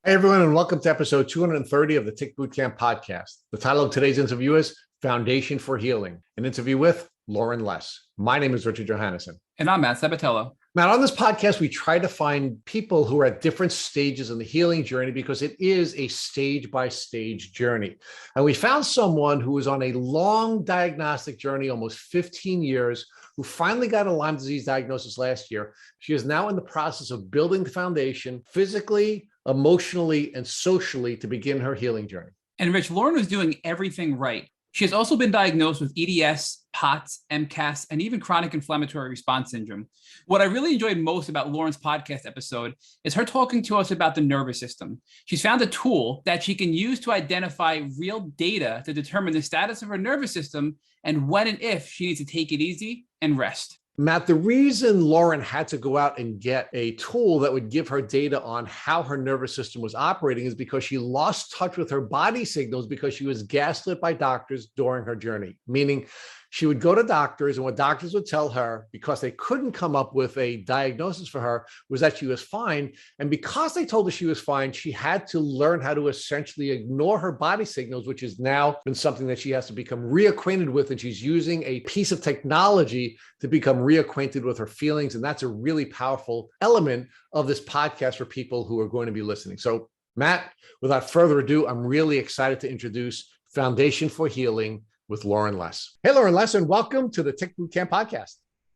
Hey everyone, and welcome to episode 230 of the Tick Bootcamp podcast. The title of today's interview is Foundation for Healing, an interview with Lauren Less. My name is Richard Johannesson. And I'm Matt Sabatello. Now, on this podcast, we try to find people who are at different stages in the healing journey because it is a stage-by-stage journey. And we found someone who was on a long diagnostic journey, almost 15 years, who finally got a Lyme disease diagnosis last year. She is now in the process of building the foundation physically, emotionally, and socially to begin her healing journey. And Rich, Lauren was doing everything right. She has also been diagnosed with EDS, POTS, MCAS, and even chronic inflammatory response syndrome. What I really enjoyed most about Lauren's podcast episode is her talking to us about the nervous system. She's found a tool that she can use to identify real data to determine the status of her nervous system and when and if she needs to take it easy and rest. Matt, the reason Lauren had to go out and get a tool that would give her data on how her nervous system was operating is because she lost touch with her body signals because she was gaslit by doctors during her journey, meaning she would go to doctors, and what doctors would tell her, because they couldn't come up with a diagnosis for her, was that she was fine. And because they told her she was fine, she had to learn how to essentially ignore her body signals, which has now been something that she has to become reacquainted with. And she's using a piece of technology to become reacquainted with her feelings. And that's a really powerful element of this podcast for people who are going to be listening. So, Matt, without further ado, I'm really excited to introduce Foundation for Healing with Lauren Less. Hey, Lauren Less, and welcome to the Tick Bootcamp podcast.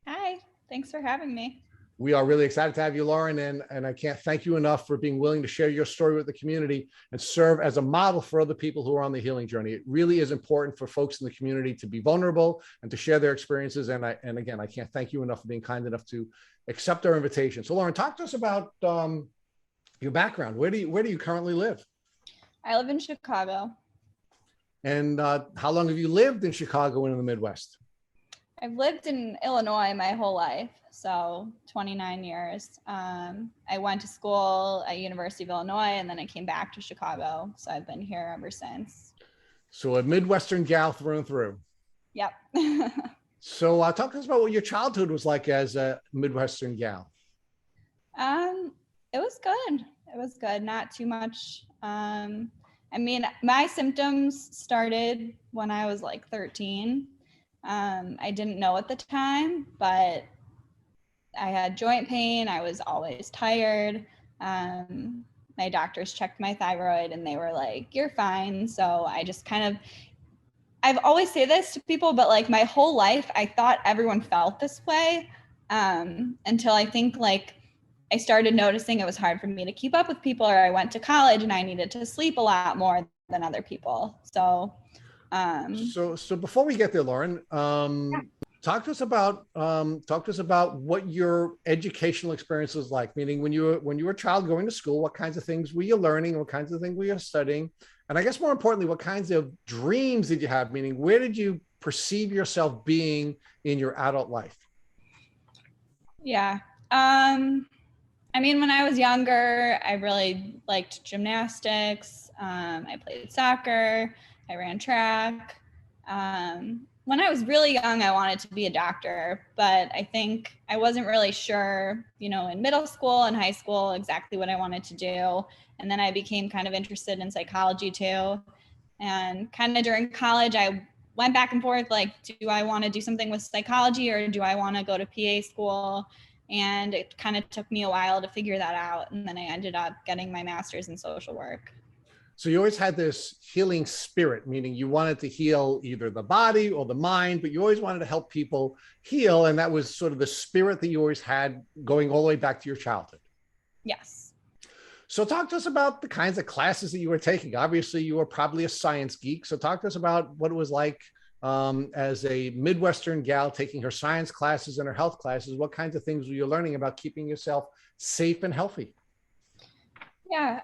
Hi, thanks for having me. We are really excited to have you, Lauren, and I can't thank you enough for being willing to share your story with the community and serve as a model for other people who are on the healing journey. It really is important for folks in the community to be vulnerable and to share their experiences. And again, I can't thank you enough for being kind enough to accept our invitation. So, Lauren, talk to us about your background. Where do you currently live? I live in Chicago. And how long have you lived in Chicago and in the Midwest? I've lived in Illinois my whole life, so 29 years. I went to school at University of Illinois, and then I came back to Chicago, so I've been here ever since. So a Midwestern gal through and through. Yep. So talk to us about what your childhood was like as a Midwestern gal. It was good. It was good. Not too much. My symptoms started when I was like 13. I didn't know at the time, but I had joint pain. I was always tired. My doctors checked my thyroid and they were like, "You're fine." So I just I've always say this to people, but like my whole life, I thought everyone felt this way until I think like I started noticing it was hard for me to keep up with people, or I went to college and I needed to sleep a lot more than other people. So before we get there, Lauren, talk to us about what your educational experience was like. Meaning, when you were a child going to school, what kinds of things were you learning? What kinds of things were you studying? And I guess more importantly, what kinds of dreams did you have? Meaning, where did you perceive yourself being in your adult life? Yeah. When I was younger, I really liked gymnastics. I played soccer. I ran track. When I was really young, I wanted to be a doctor, but I think I wasn't really sure, in middle school and high school, exactly what I wanted to do. And then I became kind of interested in psychology too. And kind of during college, I went back and forth, like, do I want to do something with psychology or do I want to go to PA school? And it kind of took me a while to figure that out. And then I ended up getting my master's in social work. So you always had this healing spirit, meaning you wanted to heal either the body or the mind, but you always wanted to help people heal. And that was sort of the spirit that you always had going all the way back to your childhood. Yes. So talk to us about the kinds of classes that you were taking. Obviously, you were probably a science geek. So talk to us about what it was like as a Midwestern gal taking her science classes and her health classes. What kinds of things were you learning about keeping yourself safe and healthy? Yeah.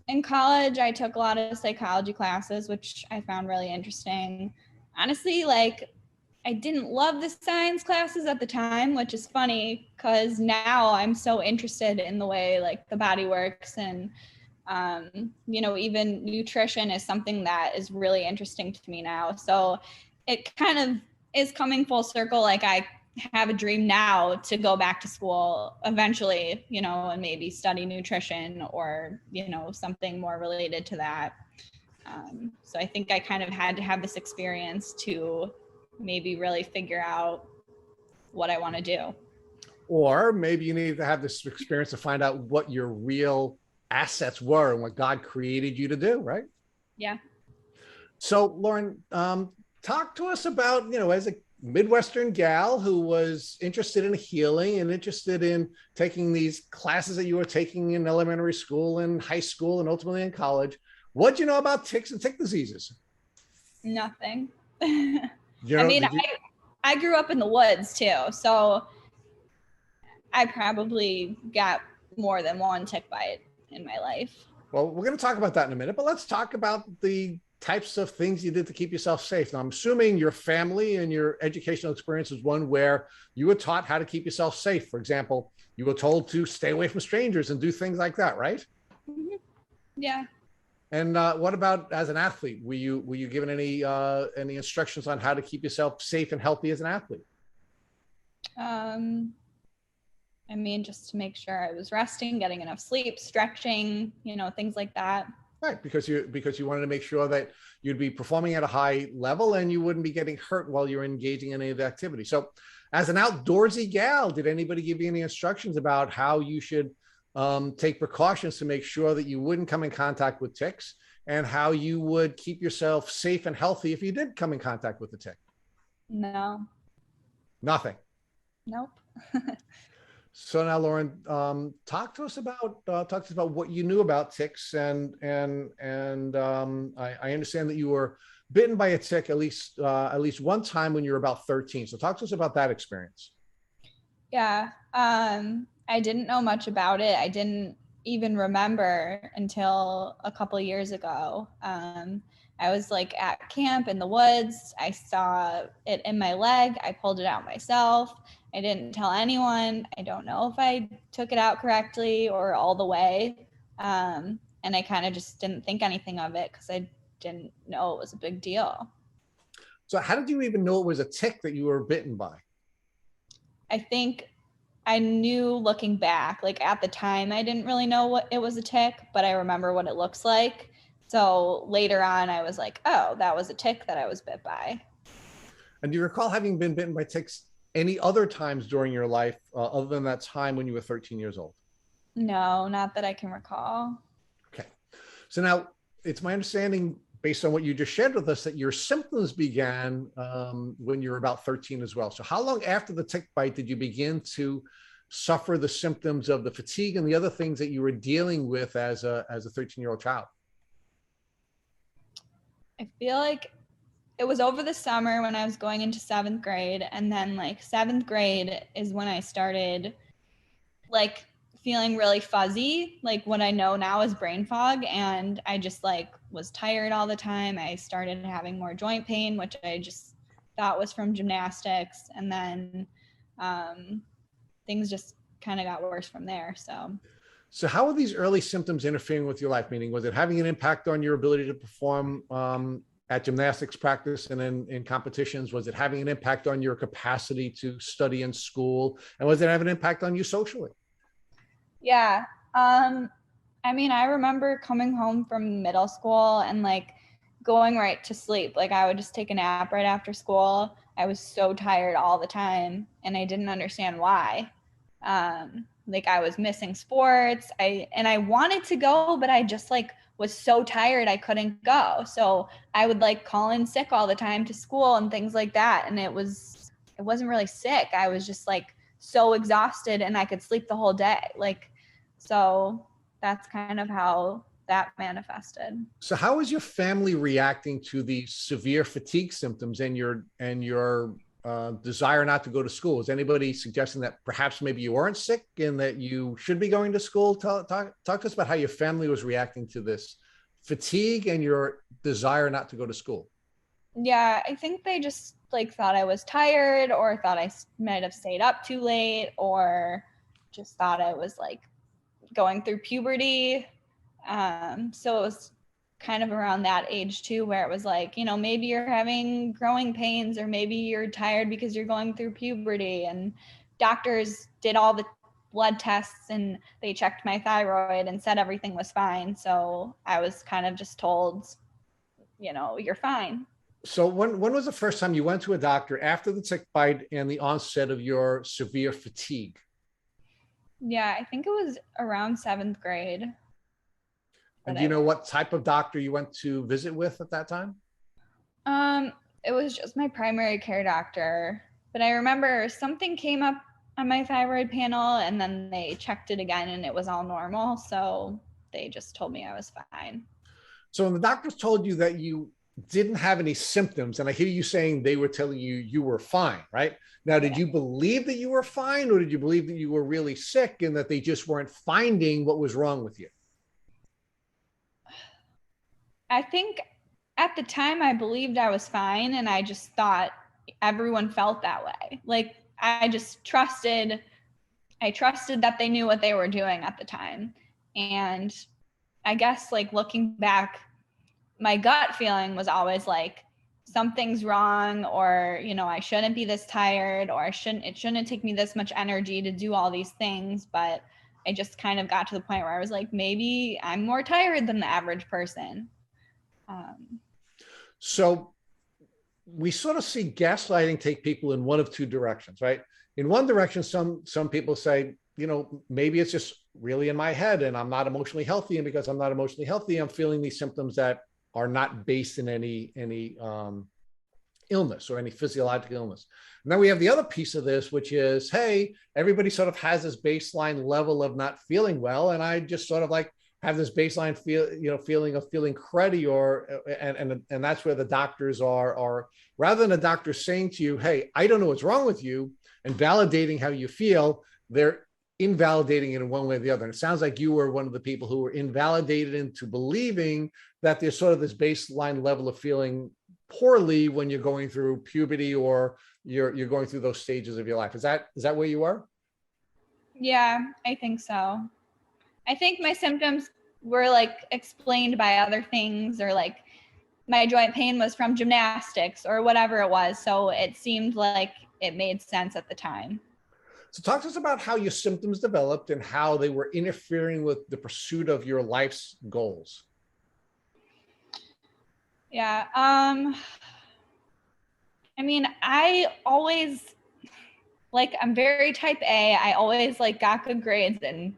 In college, I took a lot of psychology classes, which I found really interesting. Honestly, I didn't love the science classes at the time, which is funny because now I'm so interested in the way the body works, and even nutrition is something that is really interesting to me now. So it kind of is coming full circle. I have a dream now to go back to school eventually, and maybe study nutrition or, something more related to that. So I think I kind of had to have this experience to maybe really figure out what I want to do. Or maybe you need to have this experience to find out what your real assets were and what God created you to do, right? Yeah. So, Lauren, talk to us about, as a Midwestern gal who was interested in healing and interested in taking these classes that you were taking in elementary school and high school and ultimately in college. What'd you know about ticks and tick diseases? Nothing. I mean, I grew up in the woods too, so I probably got more than one tick bite in my life. Well, we're going to talk about that in a minute, but let's talk about the types of things you did to keep yourself safe. Now, I'm assuming your family and your educational experience is one where you were taught how to keep yourself safe. For example, you were told to stay away from strangers and do things like that, right? Mm-hmm. Yeah. And what about as an athlete? Were you given any instructions on how to keep yourself safe and healthy as an athlete? Just to make sure I was resting, getting enough sleep, stretching, things like that. Right, because you wanted to make sure that you'd be performing at a high level and you wouldn't be getting hurt while you're engaging in any of the activity. So as an outdoorsy gal, did anybody give you any instructions about how you should take precautions to make sure that you wouldn't come in contact with ticks and how you would keep yourself safe and healthy if you did come in contact with the tick? No. Nothing. Nope. So now, Lauren, talk to us about what you knew about ticks, and I understand that you were bitten by a tick at least one time when you were about 13. So talk to us about that experience. Yeah, I didn't know much about it. I didn't even remember until a couple of years ago. I was like at camp in the woods. I saw it in my leg. I pulled it out myself. I didn't tell anyone. I don't know if I took it out correctly or all the way. And I kind of just didn't think anything of it because I didn't know it was a big deal. So how did you even know it was a tick that you were bitten by? I think I knew looking back, like at the time, I didn't really know what it was a tick, but I remember what it looks like. So later on, I was like, oh, that was a tick that I was bit by. And do you recall having been bitten by ticks any other times during your life other than that time when you were 13 years old? No, not that I can recall. Okay. So now it's my understanding, based on what you just shared with us, that your symptoms began when you were about 13 as well. So how long after the tick bite did you begin to suffer the symptoms of the fatigue and the other things that you were dealing with as a 13-year-old child? I feel like it was over the summer when I was going into 7th grade. And then like 7th grade is when I started like feeling really fuzzy, like what I know now is brain fog. And I just like was tired all the time. I started having more joint pain, which I just thought was from gymnastics. And then things just kind of got worse from there. So how were these early symptoms interfering with your life? Meaning, was it having an impact on your ability to perform at gymnastics practice and in competitions? Was it having an impact on your capacity to study in school? And was it having an impact on you socially? Yeah. I remember coming home from middle school and like going right to sleep. Like I would just take a nap right after school. I was so tired all the time and I didn't understand why. Like I was missing sports. I wanted to go, but I just like was so tired I couldn't go. So I would like call in sick all the time to school and things like that. And it wasn't really sick. I was just like so exhausted and I could sleep the whole day. So that's kind of how that manifested. So how is your family reacting to the severe fatigue symptoms and your desire not to go to school? Is anybody suggesting that perhaps maybe you weren't sick and that you should be going to school? Talk to us about how your family was reacting to this fatigue and your desire not to go to school. Yeah, I think they just like thought I was tired or thought I might have stayed up too late or just thought I was like going through puberty. So it was kind of around that age too, where it was like, you know, maybe you're having growing pains, or maybe you're tired because you're going through puberty, and doctors did all the blood tests and they checked my thyroid and said everything was fine. So I was kind of just told, you know, you're fine. So when was the first time you went to a doctor after the tick bite and the onset of your severe fatigue? Yeah, I think it was around 7th grade. And do you know what type of doctor you went to visit with at that time? It was just my primary care doctor, but I remember something came up on my thyroid panel, and then they checked it again and it was all normal. So they just told me I was fine. So when the doctors told you that you didn't have any symptoms, and I hear you saying they were telling you you were fine, right? Now, did you believe that you were fine, or did you believe that you were really sick and that they just weren't finding what was wrong with you? I think at the time I believed I was fine, and I just thought everyone felt that way. Like I trusted that they knew what they were doing at the time. And I guess like looking back, my gut feeling was always like something's wrong, or, you know, I shouldn't be this tired, or it shouldn't take me this much energy to do all these things. But I just kind of got to the point where I was like, maybe I'm more tired than the average person. So we sort of see gaslighting take people in one of two directions, right? In one direction, some people say, you know, maybe it's just really in my head and I'm not emotionally healthy. And because I'm not emotionally healthy, I'm feeling these symptoms that are not based in any illness or any physiological illness. And then we have the other piece of this, which is, hey, everybody sort of has this baseline level of not feeling well. And I just sort of like have this baseline feeling of feeling cruddy, and that's where the doctors are rather than a doctor saying to you, hey, I don't know what's wrong with you, and validating how you feel, they're invalidating it in one way or the other. And it sounds like you were one of the people who were invalidated into believing that there's sort of this baseline level of feeling poorly when you're going through puberty or you're going through those stages of your life. Is that where you are? Yeah, I think so. I think my symptoms were like explained by other things, or like my joint pain was from gymnastics or whatever it was. So it seemed like it made sense at the time. So talk to us about how your symptoms developed and how they were interfering with the pursuit of your life's goals. Yeah. I mean, I always like, I'm very type A. I always like got good grades and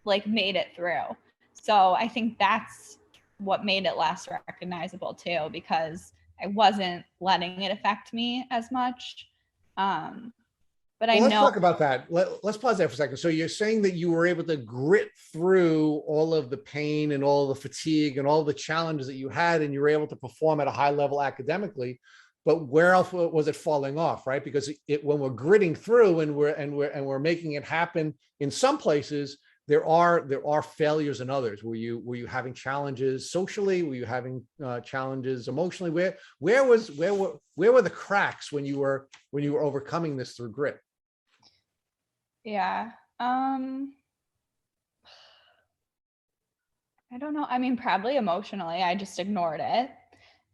like made it through. So I think that's what made it less recognizable too, because I wasn't letting it affect me as much. But I know. Let's talk about that. Let's pause there for a second. So you're saying that you were able to grit through all of the pain and all the fatigue and all the challenges that you had, and you were able to perform at a high level academically. But where else was it falling off, right? Because when we're gritting through and we're making it happen in some places, there are failures in others. Were you having challenges socially? Were you having challenges emotionally? Where were the cracks when you were overcoming this through grit? Yeah. I don't know. I mean, probably emotionally, I just ignored it.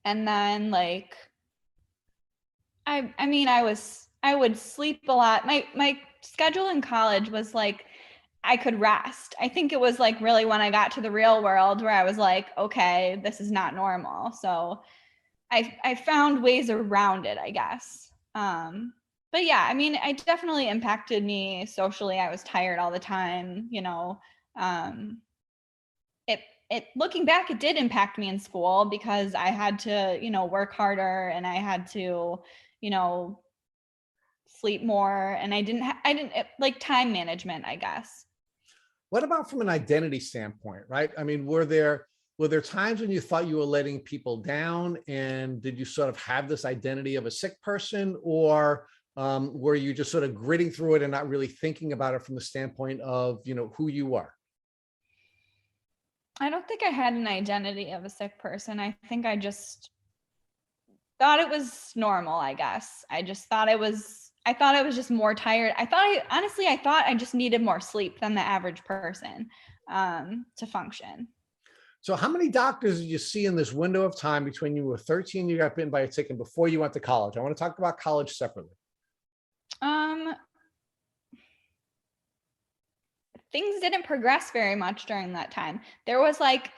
And then like, I mean, I would sleep a lot. My schedule in college was like, I could rest. I think it was like really when I got to the real world where I was like, okay, this is not normal. So I found ways around it, I guess. But yeah, I mean, it definitely impacted me socially. I was tired all the time, you know. It looking back, it did impact me in school because I had to, you know, work harder, and I had to, you know, sleep more, and I didn't like time management, I guess. What about from an identity standpoint, right? I mean, were there times when you thought you were letting people down, and did you sort of have this identity of a sick person, or were you just sort of gritting through it and not really thinking about it from the standpoint of, you know, who you are? I don't think I had an identity of a sick person. I think I just thought it was normal, I guess. I thought I was just more tired. I thought I just needed more sleep than the average person to function. So how many doctors did you see in this window of time between you were 13, you got bitten by a tick, and before you went to college? I want to talk about college separately. Um, Things didn't progress very much during that time. There was like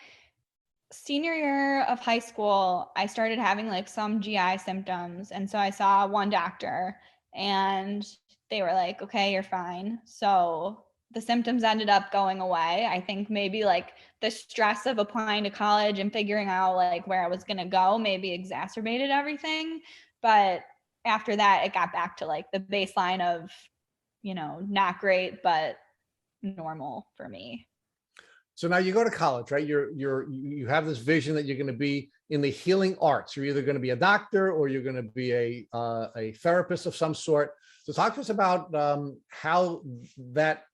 senior year of high school, I started having like some GI symptoms. And so I saw one doctor and they were like, okay, you're fine. So the symptoms ended up going away. I think maybe like the stress of applying to college and figuring out like where I was going to go maybe exacerbated everything. But after that, it got back to like the baseline of, not great, but normal for me. So now you go to college, right? You have this vision that you're going to be in the healing arts. You're either going to be a doctor or you're going to be a therapist of some sort. So talk to us about how that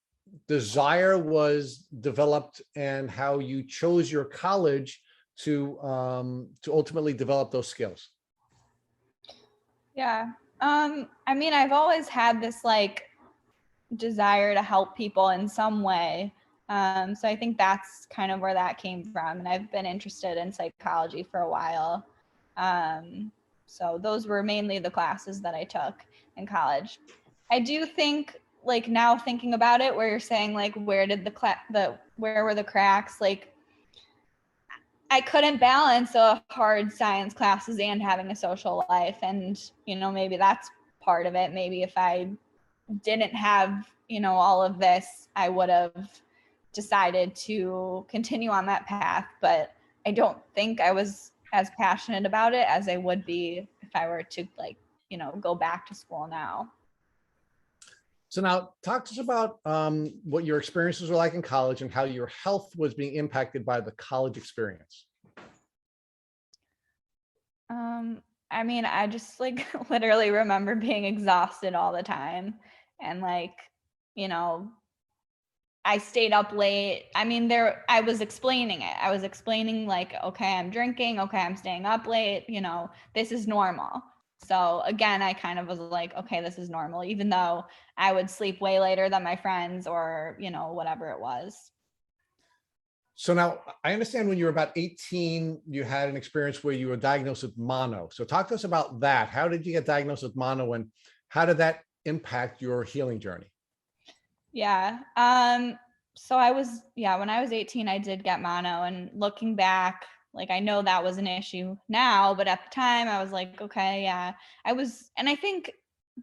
desire was developed and how you chose your college to ultimately develop those skills. Yeah. I mean, I've always had this like desire to help people in some way. So I think that's kind of where that came from. And I've been interested in psychology for a while. So those were mainly the classes that I took in college. I do think like now thinking about it, where you're saying like, where were the cracks? Like I couldn't balance a hard science classes and having a social life. And, maybe that's part of it. Maybe if I didn't have, all of this, I would have decided to continue on that path. But I don't think I was as passionate about it as I would be if I were to like, go back to school now. So now talk to us about what your experiences were like in college and how your health was being impacted by the college experience. I mean, I just like literally remember being exhausted all the time and like, I stayed up late. I mean, I was explaining it. I was explaining like, okay, I'm drinking. Okay, I'm staying up late. This is normal. So again, I kind of was like, okay, this is normal, even though I would sleep way later than my friends or, whatever it was. So now I understand when you were about 18, you had an experience where you were diagnosed with mono. So talk to us about that. How did you get diagnosed with mono and how did that impact your healing journey? Yeah. So when I was 18, I did get mono, and looking back, like I know that was an issue now, but at the time I was like, okay, yeah, and I think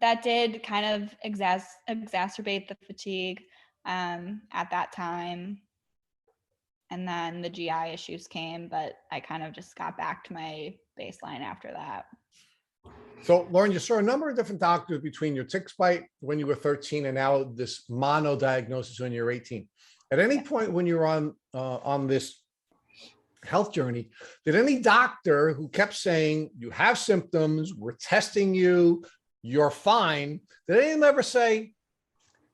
that did kind of exacerbate the fatigue at that time. And then the GI issues came, but I kind of just got back to my baseline after that. So Lauren, you saw a number of different doctors between your tick bite when you were 13 and now this mono diagnosis when you're 18. At any point when you're on this health journey, did any doctor who kept saying you have symptoms, we're testing you, you're fine, did any of them ever say,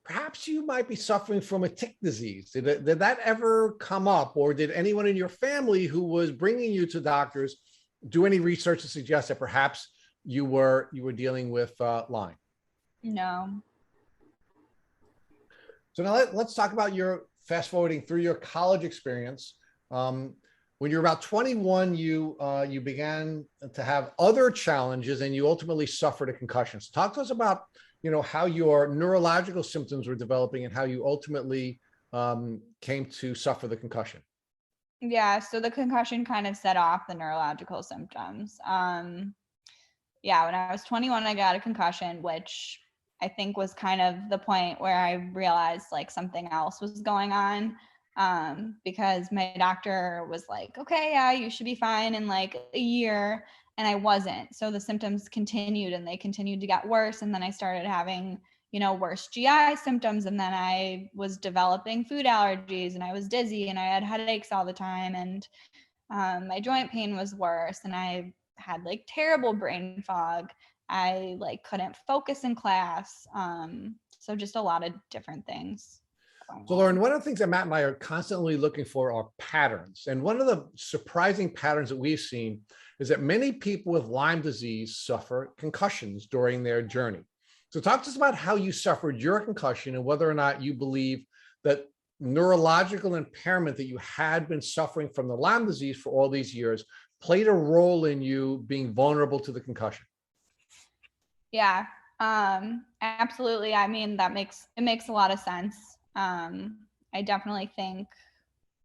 perhaps you might be suffering from a tick disease? Did that ever come up? Or did anyone in your family who was bringing you to doctors do any research to suggest that perhaps you were dealing with Lyme? No. So now let's talk about your fast forwarding through your college experience. When you're about 21, you began to have other challenges and you ultimately suffered a concussion. So talk to us about how your neurological symptoms were developing and how you ultimately came to suffer the concussion. Yeah, so the concussion kind of set off the neurological symptoms. Yeah, when I was 21, I got a concussion, which I think was kind of the point where I realized like something else was going on, because my doctor was like, okay, yeah, you should be fine in like a year. And I wasn't. So the symptoms continued and they continued to get worse. And then I started having, worse GI symptoms. And then I was developing food allergies and I was dizzy and I had headaches all the time. And my joint pain was worse. And I had like terrible brain fog. I like couldn't focus in class. So just a lot of different things. So Lauren, one of the things that Matt and I are constantly looking for are patterns. And one of the surprising patterns that we've seen is that many people with Lyme disease suffer concussions during their journey. So talk to us about how you suffered your concussion and whether or not you believe that neurological impairment that you had been suffering from the Lyme disease for all these years played a role in you being vulnerable to the concussion? Yeah, absolutely. I mean, it makes a lot of sense. I definitely think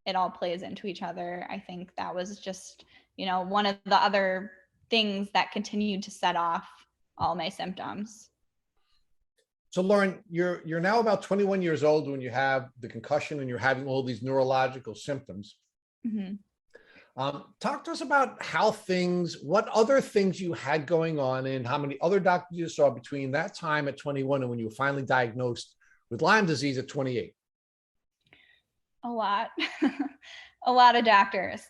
it all plays into each other. I think that was just, one of the other things that continued to set off all my symptoms. So Lauren, you're now about 21 years old when you have the concussion and you're having all these neurological symptoms. Mm-hmm. Talk to us about what other things you had going on and how many other doctors you saw between that time at 21 and when you were finally diagnosed with Lyme disease at 28. A lot, a lot of doctors.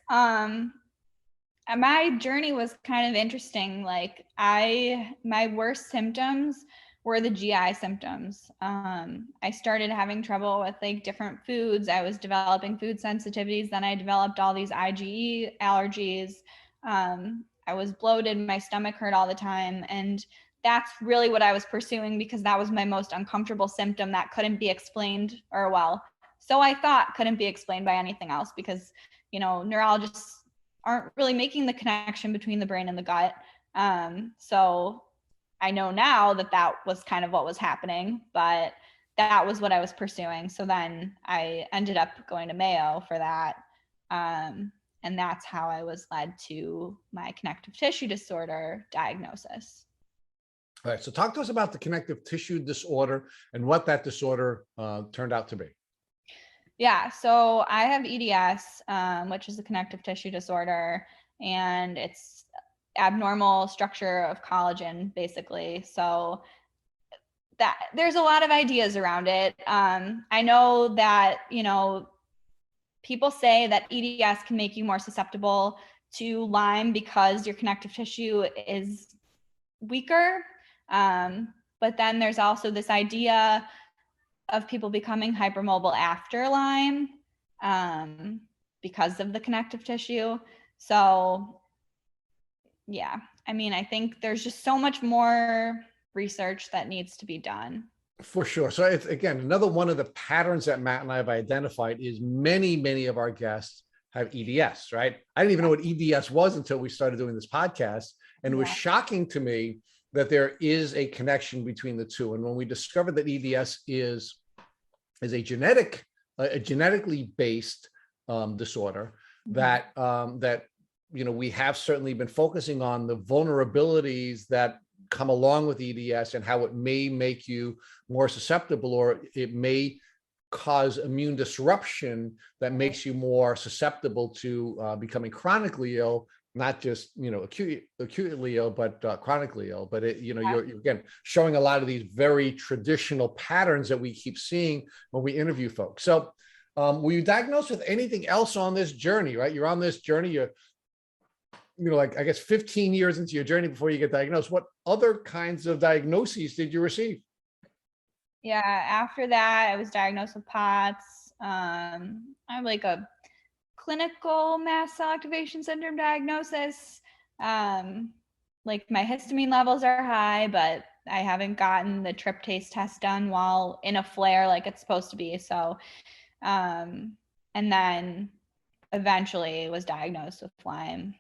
My journey was kind of interesting. Like my worst symptoms were the GI symptoms. I started having trouble with like different foods. I was developing food sensitivities. Then I developed all these IgE allergies. I was bloated. My stomach hurt all the time. And that's really what I was pursuing because that was my most uncomfortable symptom that couldn't be explained, or so I thought couldn't be explained by anything else because, neurologists aren't really making the connection between the brain and the gut. So I know now that was kind of what was happening, but that was what I was pursuing. So then I ended up going to Mayo for that. And that's how I was led to my connective tissue disorder diagnosis. All right. So talk to us about the connective tissue disorder and what that disorder turned out to be. Yeah, so I have EDS, which is a connective tissue disorder, and it's abnormal structure of collagen, basically. So that there's a lot of ideas around it. I know that, people say that EDS can make you more susceptible to Lyme because your connective tissue is weaker. But then there's also this idea of people becoming hypermobile after Lyme because of the connective tissue. So yeah, I mean, I think there's just so much more research that needs to be done. For sure. So it's, again, another one of the patterns that Matt and I have identified is many of our guests have EDS, right? I didn't even know what EDS was until we started doing this podcast. And it was shocking to me that there is a connection between the two. And when we discovered that EDS is a genetically based disorder, that we have certainly been focusing on the vulnerabilities that come along with EDS and how it may make you more susceptible, or it may cause immune disruption that makes you more susceptible to becoming chronically ill, not just acutely ill, but chronically ill. But you're again showing a lot of these very traditional patterns that we keep seeing when we interview folks. So were you diagnosed with anything else on this journey? Right, you're on this journey. You're like, I guess 15 years into your journey before you get diagnosed. What other kinds of diagnoses did you receive? Yeah, after that, I was diagnosed with POTS. I have like a clinical mast cell activation syndrome diagnosis. Like my histamine levels are high, but I haven't gotten the tryptase test done while in a flare like it's supposed to be. So, and then eventually was diagnosed with Lyme.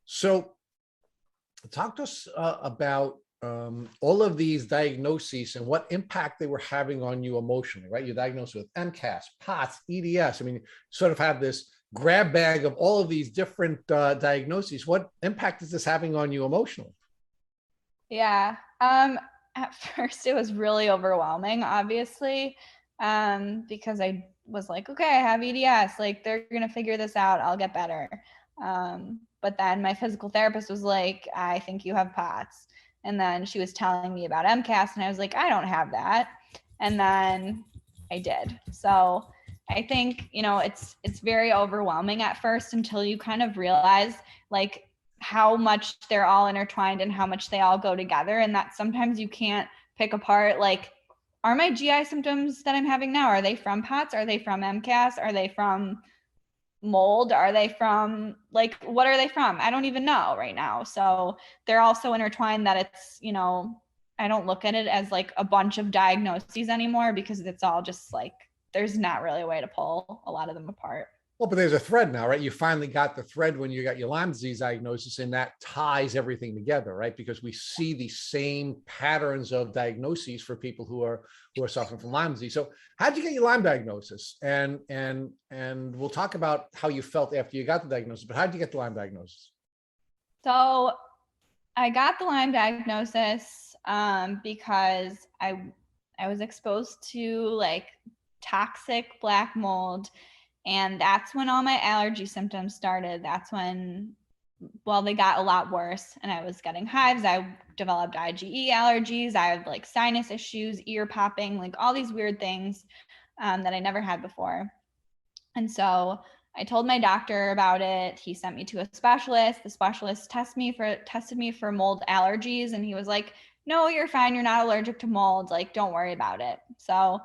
So talk to us about all of these diagnoses and what impact they were having on you emotionally, right? You're diagnosed with MCAS, POTS, EDS. I mean, you sort of have this grab bag of all of these different diagnoses. What impact is this having on you emotionally? Yeah. At first it was really overwhelming, obviously, because I was like, okay, I have EDS, like they're going to figure this out. I'll get better. But then my physical therapist was like, I think you have POTS. And then she was telling me about MCAS and I was like, I don't have that. And then I did. So I think, it's very overwhelming at first until you kind of realize like how much they're all intertwined and how much they all go together. And that sometimes you can't pick apart, like, are my GI symptoms that I'm having now, are they from POTS? Are they from MCAS? Are they from mold? Are they from, like, what are they from? I don't even know right now. So they're all so intertwined that it's, I don't look at it as like a bunch of diagnoses anymore because it's all just like there's not really a way to pull a lot of them apart. Well, but there's a thread now, right? You finally got the thread when you got your Lyme disease diagnosis, and that ties everything together, right? Because we see the same patterns of diagnoses for people who are suffering from Lyme disease. So, how'd you get your Lyme diagnosis? And we'll talk about how you felt after you got the diagnosis. But how'd you get the Lyme diagnosis? So, I got the Lyme diagnosis because I was exposed to like toxic black mold. And that's when all my allergy symptoms started. That's when, well, they got a lot worse and I was getting hives. I developed IgE allergies. I had like sinus issues, ear popping, like all these weird things that I never had before. And so I told my doctor about it. He sent me to a specialist. The specialist tested me for mold allergies. And he was like, no, you're fine. You're not allergic to mold. Like, don't worry about it. So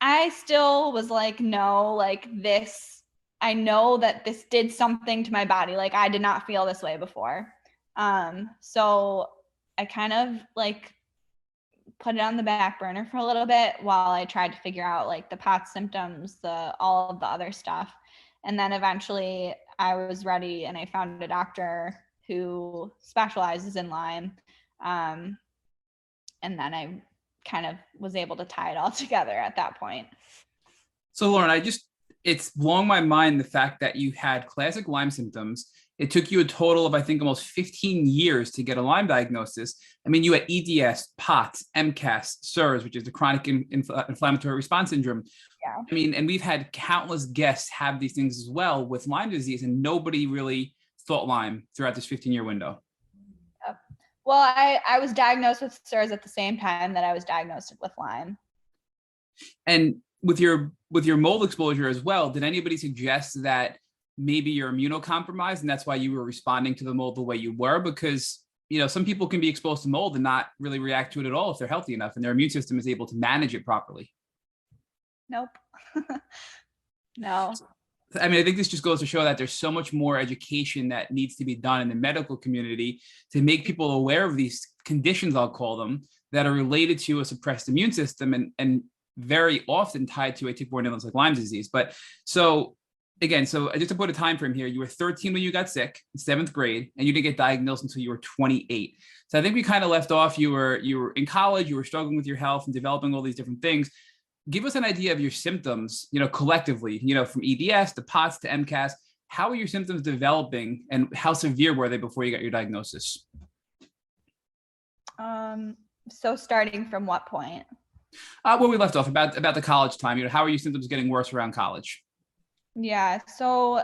I still was like, no, like this, I know that this did something to my body. Like I did not feel this way before. So I kind of like put it on the back burner for a little bit while I tried to figure out like the POTS symptoms, all of the other stuff. And then eventually I was ready and I found a doctor who specializes in Lyme. And then I kind of was able to tie it all together at that point. So Lauren, it's blown my mind the fact that you had classic Lyme symptoms. It took you a total of, I think, almost 15 years to get a Lyme diagnosis. I mean, you had EDS, POTS, MCAS, SIRS, which is the chronic inflammatory response syndrome. Yeah. I mean, and we've had countless guests have these things as well with Lyme disease, and nobody really thought Lyme throughout this 15-year window. Well, I was diagnosed with SIRS at the same time that I was diagnosed with Lyme. And with your mold exposure as well, did anybody suggest that maybe you're immunocompromised and that's why you were responding to the mold the way you were? Because, you know, some people can be exposed to mold and not really react to it at all if they're healthy enough and their immune system is able to manage it properly. Nope. No. I mean, I think this just goes to show that there's so much more education that needs to be done in the medical community to make people aware of these conditions, I'll call them, that are related to a suppressed immune system and very often tied to a tick-borne illness like Lyme disease. But so again, so just to put a time frame here, you were 13 when you got sick in 7th grade, and you didn't get diagnosed until you were 28. So I think we kind of left off, you were in college, you were struggling with your health and developing all these different things. Give us an idea of your symptoms, you know, collectively, you know, from EDS to POTS to MCAS. How are your symptoms developing and how severe were they before you got your diagnosis? So starting from what point? Where we left off about the college time, you know, how are your symptoms getting worse around college? Yeah. So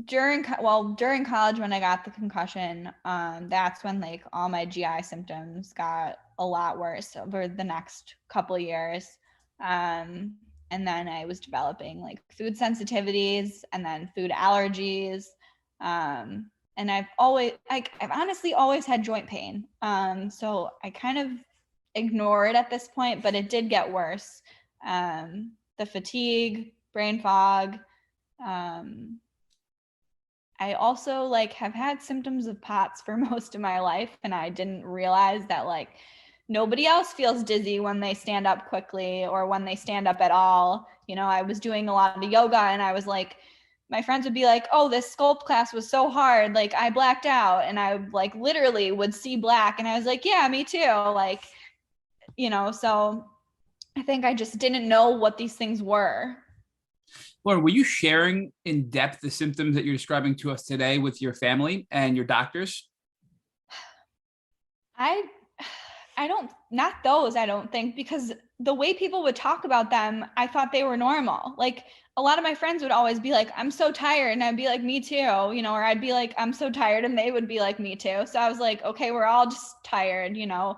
during college, when I got the concussion, that's when like all my GI symptoms got a lot worse over the next couple of years. And then I was developing like food sensitivities and then food allergies. And I've honestly always had joint pain. So I kind of ignore it at this point, but it did get worse. The fatigue, brain fog. I also like have had symptoms of POTS for most of my life, and I didn't realize that like nobody else feels dizzy when they stand up quickly or when they stand up at all. You know, I was doing a lot of yoga and I was like, my friends would be like, oh, this sculpt class was so hard. Like I blacked out, and I like literally would see black. And I was like, yeah, me too. Like, you know, so I think I just didn't know what these things were. Lauren, were you sharing in depth the symptoms that you're describing to us today with your family and your doctors? Not those, I don't think, because the way people would talk about them, I thought they were normal. Like a lot of my friends would always be like, I'm so tired. And I'd be like, me too, you know, or I'd be like, I'm so tired. And they would be like, me too. So I was like, okay, we're all just tired, you know,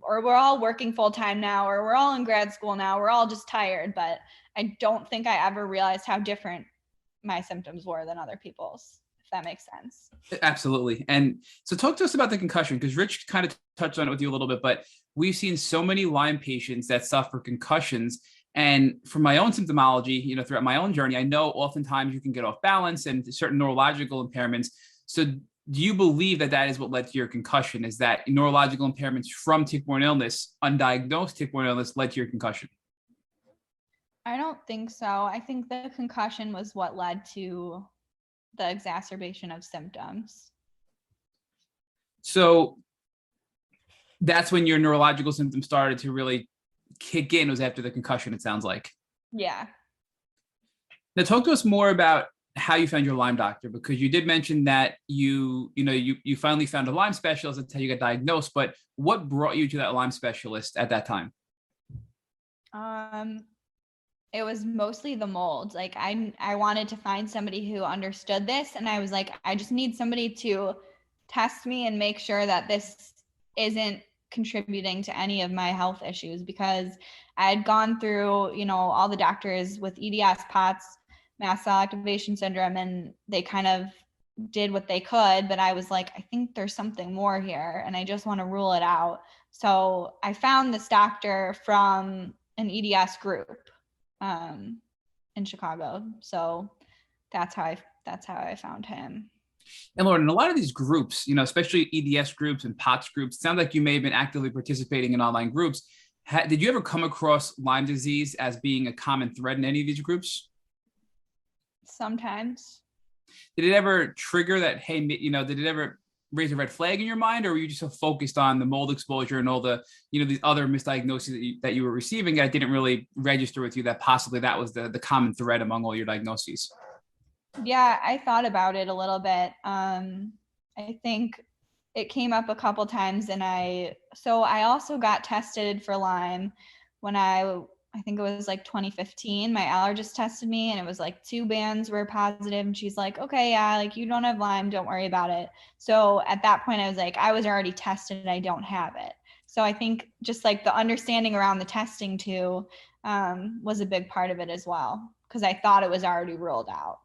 or we're all working full time now, or we're all in grad school now. We're all just tired. But I don't think I ever realized how different my symptoms were than other people's, if that makes sense. Absolutely. And so talk to us about the concussion, because Rich kind of touched on it with you a little bit, but we've seen so many Lyme patients that suffer concussions. And from my own symptomology, you know, throughout my own journey, I know oftentimes you can get off balance and certain neurological impairments. So do you believe that that is what led to your concussion? Is that neurological impairments from tick-borne illness, undiagnosed tick-borne illness, led to your concussion? I don't think so. I think the concussion was what led to the exacerbation of symptoms. So that's when your neurological symptoms started to really kick in, was after the concussion, it sounds like. Yeah. Now talk to us more about how you found your Lyme doctor, because you did mention that you finally found a Lyme specialist. That's how you got diagnosed, but what brought you to that Lyme specialist at that time? It was mostly the mold. Like I wanted to find somebody who understood this, and I was like, I just need somebody to test me and make sure that this isn't contributing to any of my health issues, because I had gone through, all the doctors with EDS, POTS, mast cell activation syndrome, and they kind of did what they could, but I was like, I think there's something more here, and I just want to rule it out. So I found this doctor from an EDS group in Chicago. So that's how I found him. And Lauren, in a lot of these groups, especially EDS groups and POTS groups, it sounds like you may have been actively participating in online groups. Did you ever come across Lyme disease as being a common thread in any of these groups? Sometimes. Did it ever trigger that, hey, did it ever raise a red flag in your mind, or were you just so focused on the mold exposure and all the, these other misdiagnoses that you were receiving that didn't really register with you that possibly that was the common thread among all your diagnoses? Yeah, I thought about it a little bit. I think it came up a couple times, and I also got tested for Lyme when I think it was like 2015. My allergist tested me, and it was like 2 bands were positive, and she's like, okay, yeah, like you don't have Lyme, don't worry about it. So at that point I was like, I was already tested, I don't have it. So I think just like the understanding around the testing too was a big part of it as well, because I thought it was already ruled out.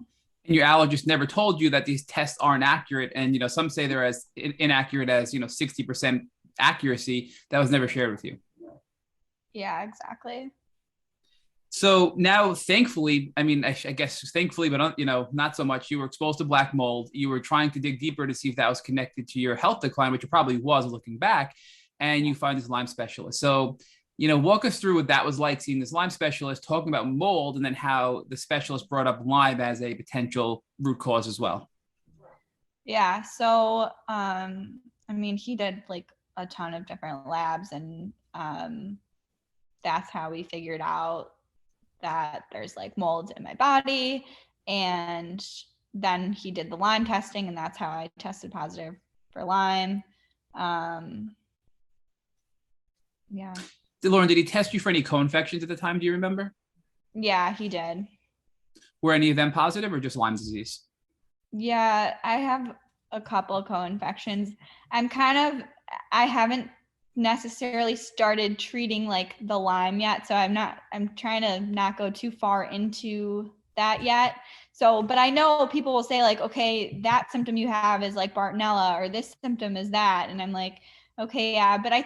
And your allergist never told you that these tests aren't accurate, and some say they're as inaccurate as 60% accuracy. That was never shared with you. Yeah, exactly. So now, thankfully, I guess thankfully, but not so much. You were exposed to black mold. You were trying to dig deeper to see if that was connected to your health decline, which it probably was looking back, and you find this Lyme specialist. So walk us through what that was like, seeing this Lyme specialist talking about mold, and then how the specialist brought up Lyme as a potential root cause as well. Yeah. So, he did like a ton of different labs, and that's how we figured out that there's like mold in my body. And then he did the Lyme testing, and that's how I tested positive for Lyme. Yeah. Lauren, did he test you for any co-infections at the time? Do you remember? Yeah, he did. Were any of them positive, or just Lyme disease? Yeah, I have a couple co-infections. I haven't necessarily started treating like the Lyme yet. So I'm trying to not go too far into that yet. So, but I know people will say like, okay, that symptom you have is like Bartonella, or this symptom is that. And I'm like, okay, yeah, but I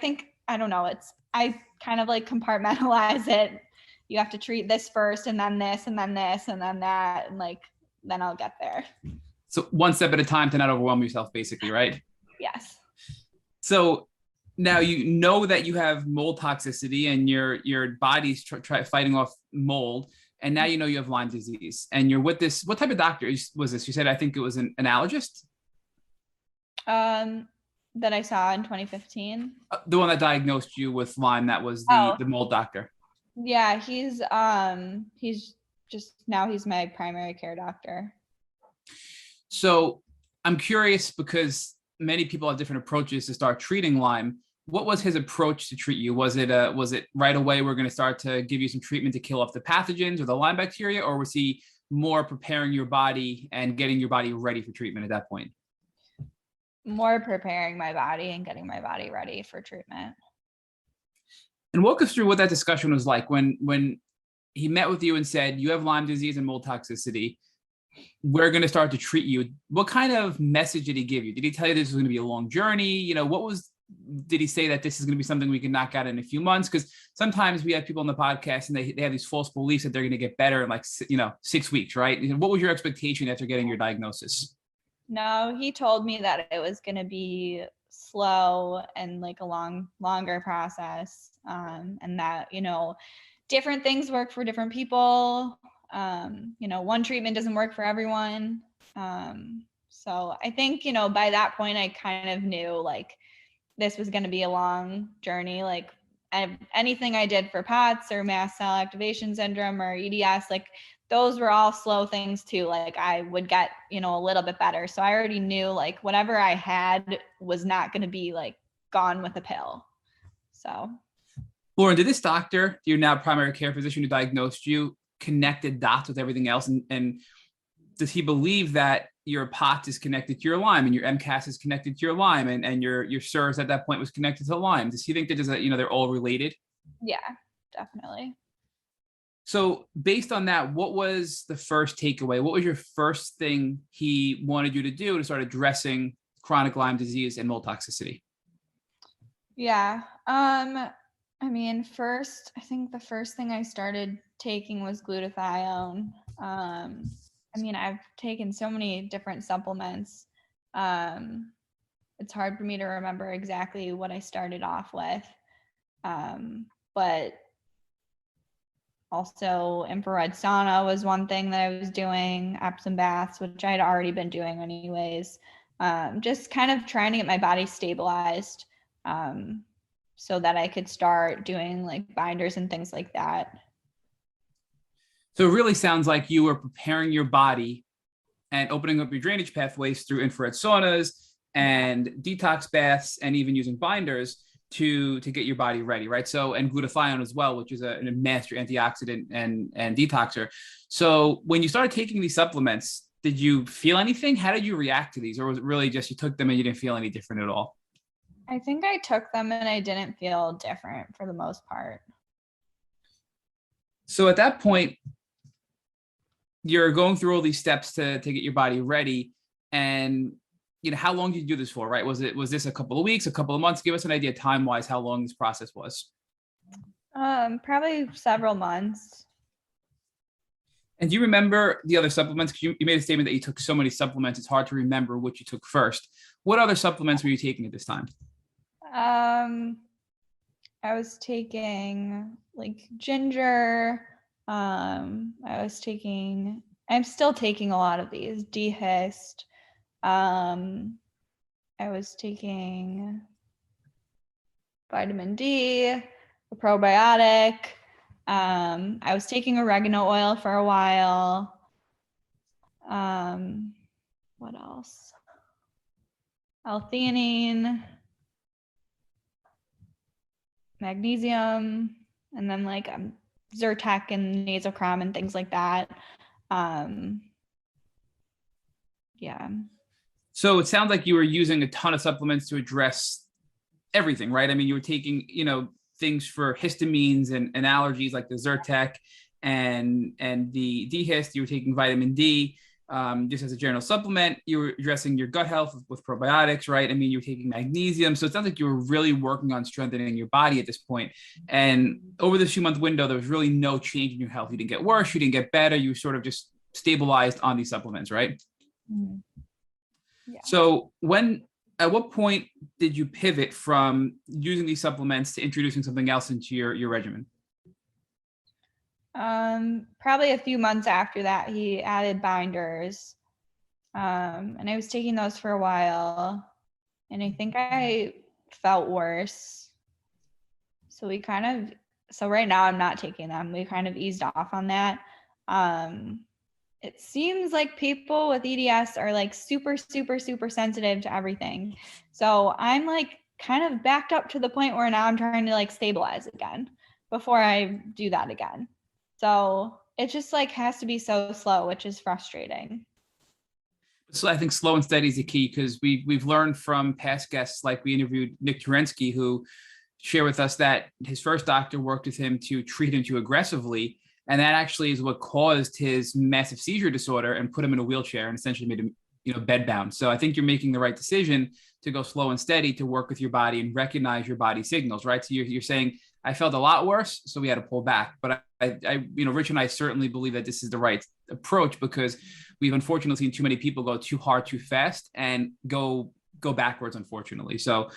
don't know. I kind of like compartmentalize it. You have to treat this first, and then this, and then this, and then that. And like, then I'll get there. So one step at a time to not overwhelm yourself, basically, right? Yes. So now you know that you have mold toxicity, and your body's fighting off mold, and now you know you have Lyme disease, and you're with this. What type of doctor was this? You said, I think it was an allergist? That I saw in 2015. The one that diagnosed you with Lyme, that was the mold doctor. Yeah, he's my primary care doctor. So I'm curious, because many people have different approaches to start treating Lyme. What was his approach to treat you? Was it right away, we're going to start to give you some treatment to kill off the pathogens or the Lyme bacteria, or was he more preparing your body and getting your body ready for treatment at that point? More preparing my body and getting my body ready for treatment. And walk us through what that discussion was like when he met with you and said, you have Lyme disease and mold toxicity. We're going to start to treat you. What kind of message did he give you? Did he tell you this was going to be a long journey? Did he say that this is going to be something we can knock out in a few months? Because sometimes we have people on the podcast and they have these false beliefs that they're going to get better in 6 weeks, right? What was your expectation after getting your diagnosis? No, he told me that it was going to be slow and like a longer process. And that, different things work for different people. One treatment doesn't work for everyone. So I think, by that point I kind of knew like this was going to be a long journey. Like anything I did for POTS or mast cell activation syndrome or EDS, like those were all slow things too. Like I would get, a little bit better. So I already knew like whatever I had was not going to be like gone with a pill. So. Lauren, did this doctor, your now primary care physician who diagnosed you, connected dots with everything else? And does he believe that your POTS is connected to your Lyme and your MCAS is connected to your Lyme and your SIRS at that point was connected to Lyme? Does he think that they're all related? Yeah, definitely. So based on that, what was the first takeaway? What was your first thing he wanted you to do to start addressing chronic Lyme disease and mold toxicity? Yeah. First, I think the first thing I started taking was glutathione. I've taken so many different supplements. It's hard for me to remember exactly what I started off with. But also infrared sauna was one thing that I was doing, Epsom baths, which I had already been doing anyways. Just kind of trying to get my body stabilized. So that I could start doing like binders and things like that. So it really sounds like you were preparing your body and opening up your drainage pathways through infrared saunas and detox baths and even using binders to get your body ready, right? So, and glutathione as well, which is a master antioxidant and detoxer. So when you started taking these supplements, did you feel anything? How did you react to these? Or was it really just you took them and you didn't feel any different at all? I think I took them and I didn't feel different for the most part. So at that point, you're going through all these steps to get your body ready. And, how long did you do this for, right? Was this a couple of weeks, a couple of months? Give us an idea time-wise, how long this process was. Probably several months. And do you remember the other supplements? Because you made a statement that you took so many supplements, it's hard to remember what you took first. What other supplements were you taking at this time? I was taking like ginger. I'm still taking a lot of these, dehist. I was taking vitamin D, a probiotic. I was taking oregano oil for a while. What else? L-theanine, magnesium, and then like Zyrtec and nasocrom and things like that. Yeah. So it sounds like you were using a ton of supplements to address everything, right? I mean, you were taking, things for histamines and allergies like the Zyrtec and the dehist. You were taking vitamin D just as a general supplement. You were addressing your gut health with probiotics, right? I mean, you were taking magnesium. So it sounds like you were really working on strengthening your body at this point. And over this 2-month window, there was really no change in your health. You didn't get worse. You didn't get better. You sort of just stabilized on these supplements, right? Mm-hmm. Yeah. So at what point did you pivot from using these supplements to introducing something else into your regimen? Probably a few months after that, he added binders. And I was taking those for a while, and I think I felt worse. So right now I'm not taking them. We kind of eased off on that. It seems like people with EDS are like super, super, super sensitive to everything. So I'm like kind of backed up to the point where now I'm trying to like stabilize again before I do that again. So it just like has to be so slow, which is frustrating. So I think slow and steady is the key, because we've learned from past guests, like we interviewed Nick Terensky, who shared with us that his first doctor worked with him to treat him too aggressively. And that actually is what caused his massive seizure disorder and put him in a wheelchair and essentially made him, bedbound. So I think you're making the right decision to go slow and steady, to work with your body and recognize your body signals, right? So you're saying, I felt a lot worse, so we had to pull back. But Rich and I certainly believe that this is the right approach, because we've unfortunately seen too many people go too hard, too fast, and go backwards, unfortunately. So,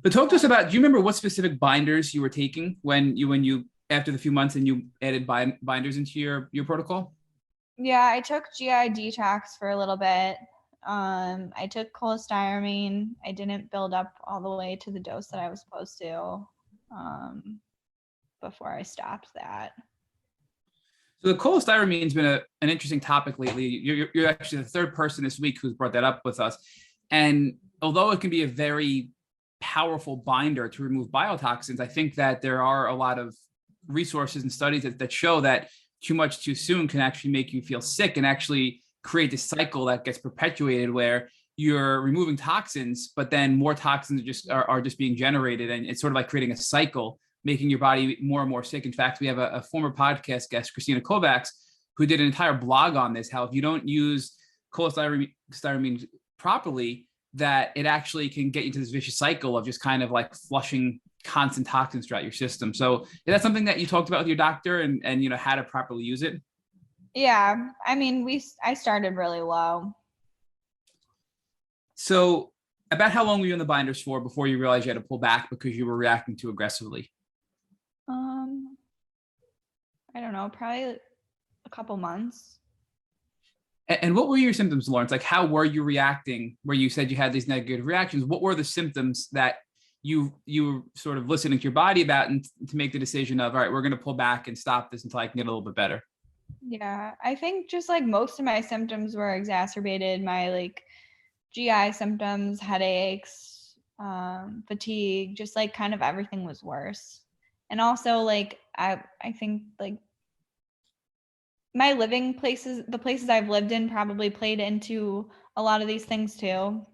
but talk to us about, do you remember what specific binders you were taking when you after the few months and you added binders into your protocol? Yeah, I took GI detox for a little bit. I took cholestyramine. I didn't build up all the way to the dose that I was supposed to before I stopped that. So the cholestyramine has been an interesting topic lately. You're actually the third person this week who's brought that up with us. And although it can be a very powerful binder to remove biotoxins, I think that there are a lot of resources and studies that show that too much too soon can actually make you feel sick and actually create this cycle that gets perpetuated where you're removing toxins, but then more toxins are just being generated. And it's sort of like creating a cycle, making your body more and more sick. In fact, we have a former podcast guest, Christina Kovacs, who did an entire blog on this, how if you don't use cholestyramine properly, that it actually can get you to this vicious cycle of just kind of like flushing constant toxins throughout your system. So is that something that you talked about with your doctor and how to properly use it? Yeah, I mean, I started really low. So about how long were you in the binders for before you realized you had to pull back because you were reacting too aggressively? I don't know, probably a couple months. And what were your symptoms, Lawrence? Like, how were you reacting where you said you had these negative reactions? What were the symptoms that you were sort of listening to your body about and to make the decision of, all right, we're going to pull back and stop this until I can get a little bit better? Yeah, I think just like most of my symptoms were exacerbated. My like GI symptoms, headaches, fatigue, just like kind of everything was worse. And also like I think like my living places, the places I've lived in probably played into a lot of these things too.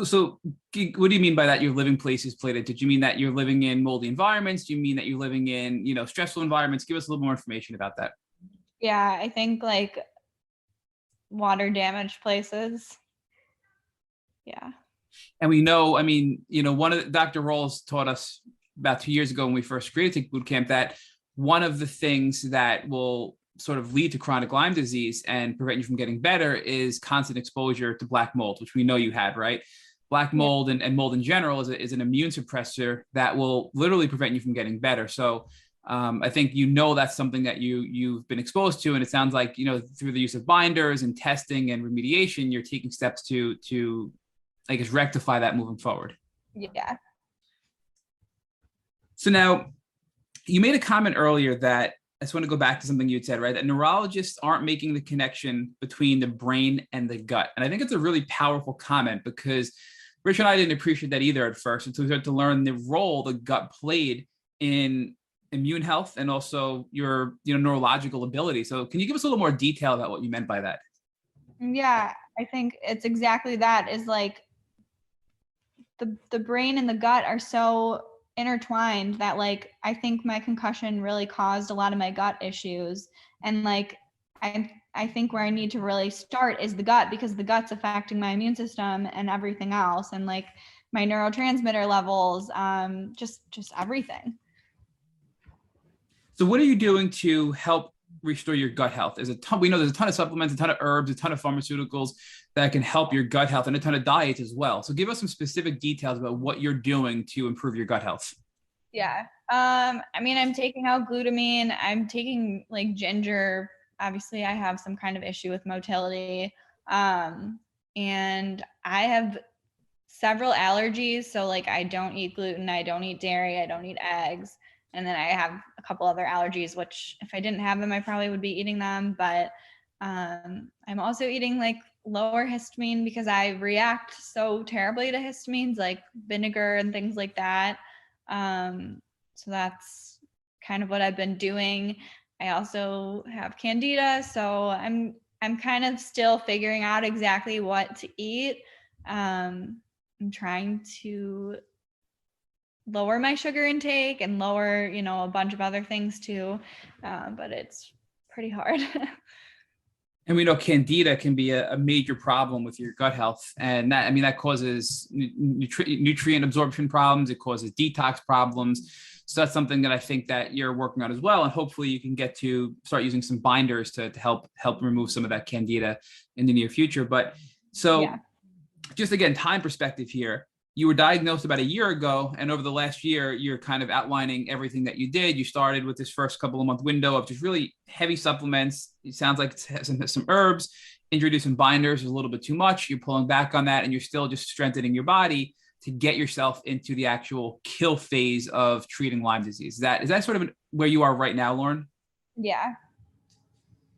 So what do you mean by that? Your living places played it? Did you mean that you're living in moldy environments? Do you mean that you're living in, stressful environments? Give us a little more information about that. Yeah, I think like water damaged places. Yeah. And we know, I mean, one of Dr. Rolls taught us about 2 years ago when we first created Tick Boot Camp that one of the things that will sort of lead to chronic Lyme disease and prevent you from getting better is constant exposure to black mold, which we know you had, right? Black mold and mold in general is an immune suppressor that will literally prevent you from getting better. So I think that's something that you've been exposed to, and it sounds like through the use of binders and testing and remediation, you're taking steps to I guess rectify that moving forward. Yeah. So now you made a comment earlier that I just want to go back to something you had said, right? That neurologists aren't making the connection between the brain and the gut. And I think it's a really powerful comment because Rich and I didn't appreciate that either at first until we started to learn the role the gut played in immune health and also your neurological ability. So can you give us a little more detail about what you meant by that? Yeah, I think it's exactly that, is like the brain and the gut are so intertwined that like I think my concussion really caused a lot of my gut issues. And like I think where I need to really start is the gut, because the gut's affecting my immune system and everything else, and like my neurotransmitter levels, just everything. So what are you doing to help restore your gut health? We know there's a ton of supplements, a ton of herbs, a ton of pharmaceuticals that can help your gut health, and a ton of diets as well. So give us some specific details about what you're doing to improve your gut health. Yeah. I mean, I'm taking out glutamine. I'm taking like ginger. Obviously, I have some kind of issue with motility. And I have several allergies. So like I don't eat gluten, I don't eat dairy, I don't eat eggs. And then I have a couple other allergies, which if I didn't have them, I probably would be eating them. But I'm also eating like lower histamine because I react so terribly to histamines, like vinegar and things like that. So that's kind of what I've been doing. I also have candida, so I'm kind of still figuring out exactly what to eat. I'm trying to lower my sugar intake and lower, a bunch of other things too, but it's pretty hard. And we know candida can be a major problem with your gut health. And that causes nutrient absorption problems. It causes detox problems. So that's something that I think that you're working on as well. And hopefully you can get to start using some binders to help remove some of that candida in the near future. But so just again, time perspective here, You were diagnosed about a year ago, and over the last year, you're kind of outlining everything that you did. You started with this first couple of month window of just really heavy supplements. It sounds like it's some herbs, introducing binders is a little bit too much. You're pulling back on that, and you're still just strengthening your body to get yourself into the actual kill phase of treating Lyme disease. Is that sort of where you are right now, Lauren? Yeah.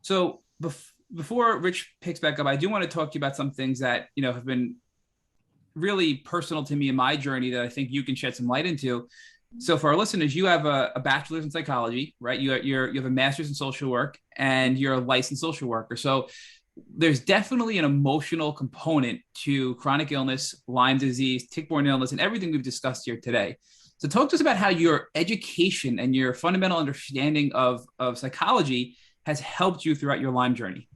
So before Rich picks back up, I do want to talk to you about some things that, have been really personal to me in my journey that I think you can shed some light into. So for our listeners, you have a bachelor's in psychology, right? You have a master's in social work, and you're a licensed social worker. So there's definitely an emotional component to chronic illness, Lyme disease, tick-borne illness, and everything we've discussed here today. So talk to us about how your education and your fundamental understanding of psychology has helped you throughout your Lyme journey.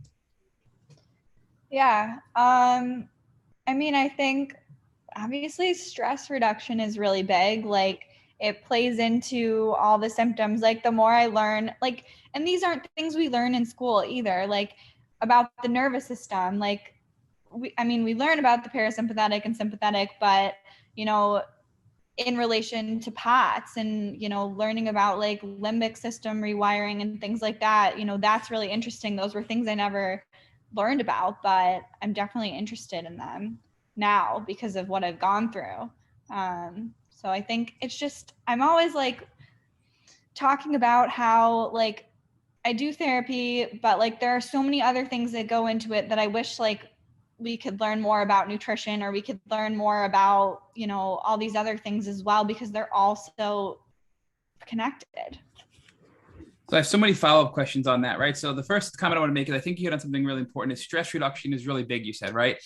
Yeah. I think obviously stress reduction is really big. Like, it plays into all the symptoms. Like, the more I learn, like, and these aren't things we learn in school either, like about the nervous system. Like, we learn about the parasympathetic and sympathetic, but, in relation to POTS and, learning about like limbic system rewiring and things like that, that's really interesting. Those were things I never learned about, but I'm definitely interested in them now because of what I've gone through. So I think it's just, I'm always like talking about how like I do therapy, but like there are so many other things that go into it that I wish like we could learn more about nutrition, or we could learn more about, all these other things as well, because they're all so connected. So I have so many follow-up questions on that, right? So the first comment I want to make is I think you hit on something really important. Is stress reduction is really big, you said, right?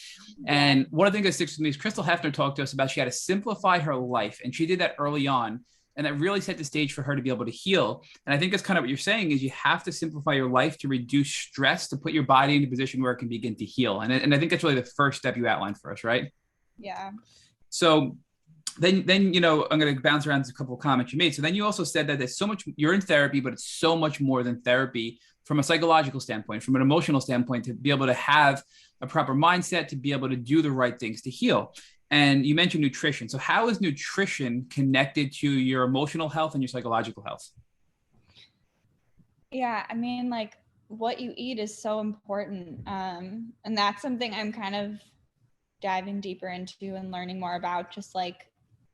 And one of the things that sticks with me is Crystal Hefner talked to us about she had to simplify her life, and she did that early on. And that really set the stage for her to be able to heal. And I think that's kind of what you're saying is you have to simplify your life to reduce stress, to put your body in a position where it can begin to heal. And I think that's really the first step you outlined for us, right? Yeah. So then I'm going to bounce around to a couple of comments you made. So then you also said that there's so much, you're in therapy, but it's so much more than therapy from a psychological standpoint, from an emotional standpoint, to be able to have a proper mindset, to be able to do the right things to heal. And you mentioned nutrition. So how is nutrition connected to your emotional health and your psychological health? Yeah, like what you eat is so important. And that's something I'm kind of diving deeper into and learning more about, just like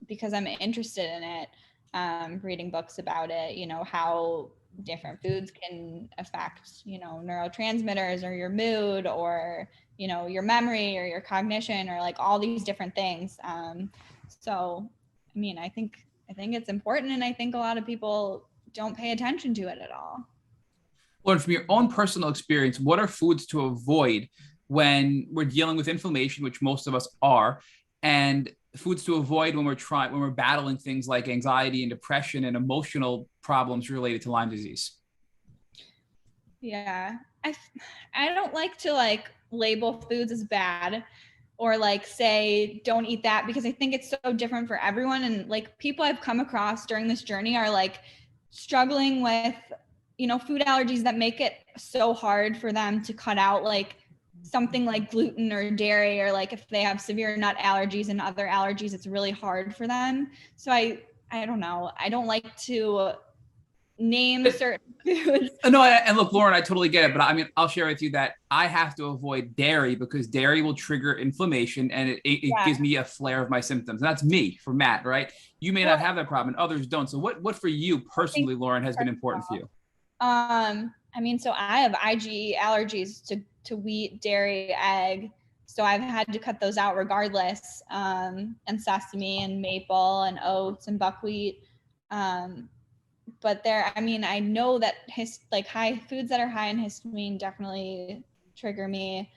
because I'm interested in it, reading books about it, how different foods can affect, neurotransmitters or your mood or, your memory or your cognition or like all these different things. So, I think it's important, and I think a lot of people don't pay attention to it at all. Lauren, from your own personal experience, what are foods to avoid when we're dealing with inflammation, which most of us are, and foods to avoid when we're battling things like anxiety and depression and emotional problems related to Lyme disease? Yeah, I don't like to like label foods as bad or like say don't eat that, because I think it's so different for everyone. And like people I've come across during this journey are like struggling with, food allergies that make it so hard for them to cut out like something like gluten or dairy, or like if they have severe nut allergies and other allergies, it's really hard for them. So I don't know. I don't like to name certain foods. No, and look, Lauren, I totally get it, but I'll share with you that I have to avoid dairy because dairy will trigger inflammation, and it gives me a flare of my symptoms. And that's me, for Matt, right? You may not have that problem, and others don't. So what for you personally, Lauren, has been important for you? So I have IgE allergies to wheat, dairy, egg. So I've had to cut those out regardless, and sesame and maple and oats and buckwheat. But I know that high foods that are high in histamine definitely trigger me.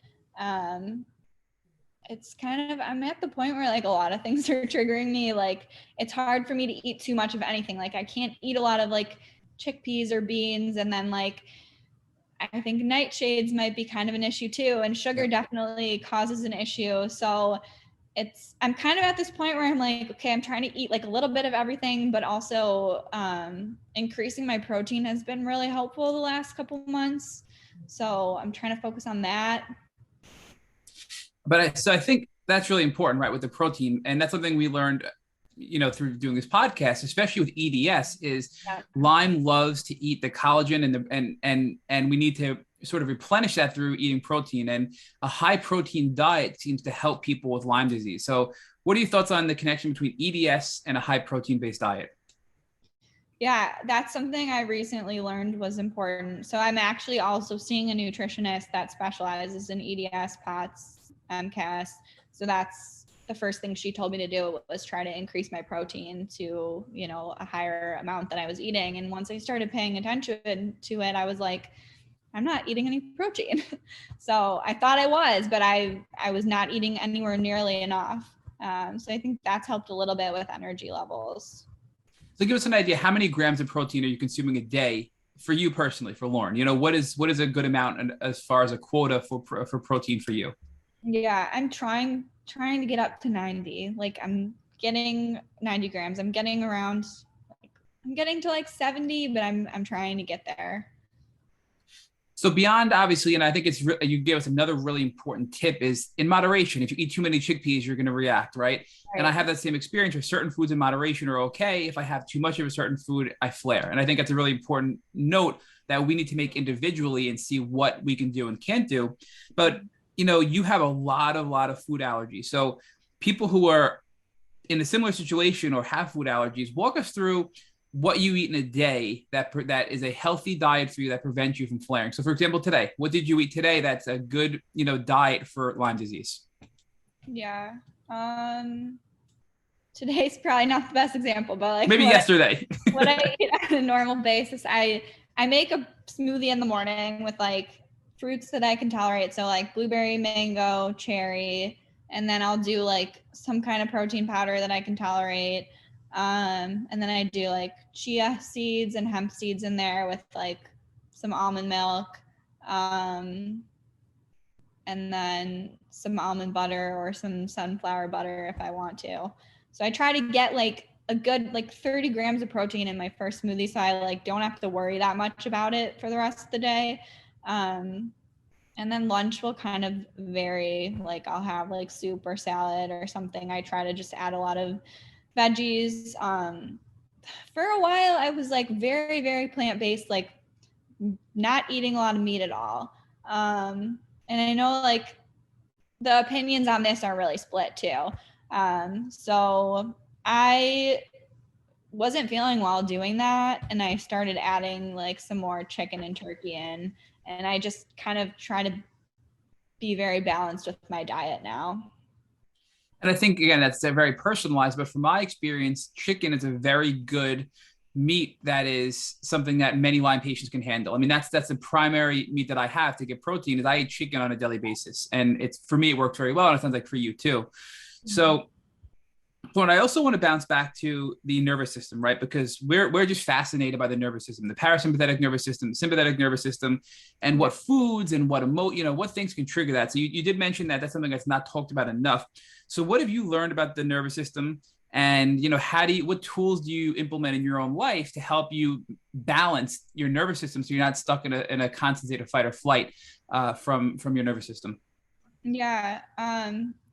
It's kind of, I'm at the point where like a lot of things are triggering me. Like it's hard for me to eat too much of anything. Like I can't eat a lot of like chickpeas or beans. And then like, I think nightshades might be kind of an issue too. And sugar definitely causes an issue. So I'm kind of at this point where I'm like, okay, I'm trying to eat like a little bit of everything, but also increasing my protein has been really helpful the last couple of months. So I'm trying to focus on that. But I think That's really important, right? With the protein. And that's something we learned, through doing this podcast, especially with EDS, is Yeah. Lyme loves to eat the collagen and we need to sort of replenish that through eating protein. And a high protein diet seems to help people with Lyme disease. So what are your thoughts on the connection between EDS and a high protein based diet? Yeah, that's something I recently learned was important. So I'm actually also seeing a nutritionist that specializes in EDS, POTS, MCAS. So that's the first thing she told me to do, was try to increase my protein to, a higher amount that I was eating. And once I started paying attention to it, I was like, I'm not eating any protein. So I thought I was, but I was not eating anywhere nearly enough. So I think that's helped a little bit with energy levels. So give us an idea, how many grams of protein are you consuming a day for you personally, for Lauren? What is a good amount as far as a quota for protein for you? Yeah, I'm trying to get up to 90. Like I'm getting 90 grams. I'm getting to like 70, but I'm trying to get there. So beyond, obviously, and I think you gave us another really important tip, is in moderation. If you eat too many chickpeas, you're going to react, right? And I have that same experience where certain foods in moderation are okay. If I have too much of a certain food, I flare. And I think that's a really important note that we need to make individually and see what we can do and can't do. But, you have a lot of food allergies. So people who are in a similar situation or have food allergies, walk us through what you eat in a day that is a healthy diet for you that prevents you from flaring. So for example, today, what did you eat today that's a good, diet for Lyme disease? Yeah. Today's probably not the best example, but like maybe yesterday. What I eat on a normal basis, I make a smoothie in the morning with like fruits that I can tolerate. So like blueberry, mango, cherry, and then I'll do like some kind of protein powder that I can tolerate. And then I do like chia seeds and hemp seeds in there with like some almond milk, and then some almond butter or some sunflower butter if I want to. So I try to get like a good like 30 grams of protein in my first smoothie, so I like don't have to worry that much about it for the rest of the day. And then lunch will kind of vary. Like I'll have like soup or salad or something. I try to just add a lot of veggies. For a while I was like very, very plant-based, like not eating a lot of meat at all. And I know like the opinions on this are really split too. So I wasn't feeling well doing that, and I started adding like some more chicken and turkey in, and I just kind of try to be very balanced with my diet now. And I think, again, that's very personalized, but from my experience, chicken is a very good meat that is something that many Lyme patients can handle. I mean, that's the primary meat that I have to get protein, is I eat chicken on a daily basis. And for me, it works very well. And it sounds like for you too. Mm-hmm. So I also want to bounce back to the nervous system, right? Because we're just fascinated by the nervous system, the parasympathetic nervous system, the sympathetic nervous system, and what foods and what what things can trigger that. So you did mention that that's something that's not talked about enough. So what have you learned about the nervous system? And, what tools do you implement in your own life to help you balance your nervous system so you're not stuck in a constant state of fight or flight from your nervous system? Yeah.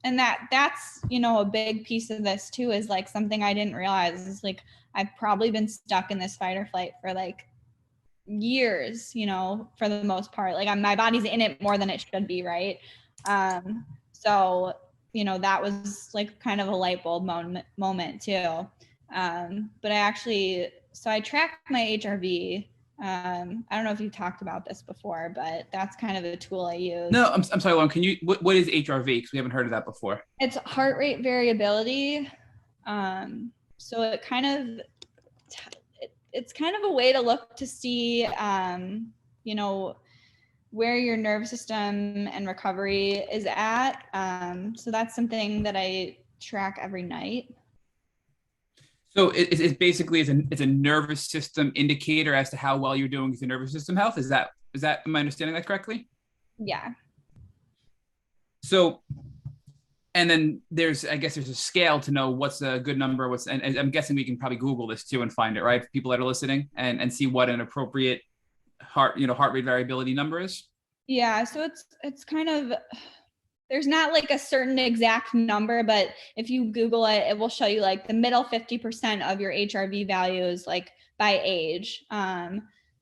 And that's, a big piece of this too, is like something I didn't realize is like, I've probably been stuck in this fight or flight for like years, for the most part. Like my body's in it more than it should be. Right. So, that was like kind of a light bulb moment too. But I track my HRV. I don't know if you've talked about this before, but that's kind of a tool I use. No, I'm sorry, Lauren. Can you, what is HRV? Because we haven't heard of that before. It's heart rate variability. So it's kind of a way to look to see, where your nervous system and recovery is at. So that's something that I track every night. So it's basically it's a nervous system indicator as to how well you're doing with your nervous system health. Is that am I understanding that correctly? Yeah. So, and then there's a scale to know what's a good number. And I'm guessing we can probably Google this too and find it, right? For people that are listening and see what an appropriate heart rate variability number is. Yeah. So it's kind of, there's not like a certain exact number, but if you Google it, it will show you like the middle 50% of your HRV values, like by age.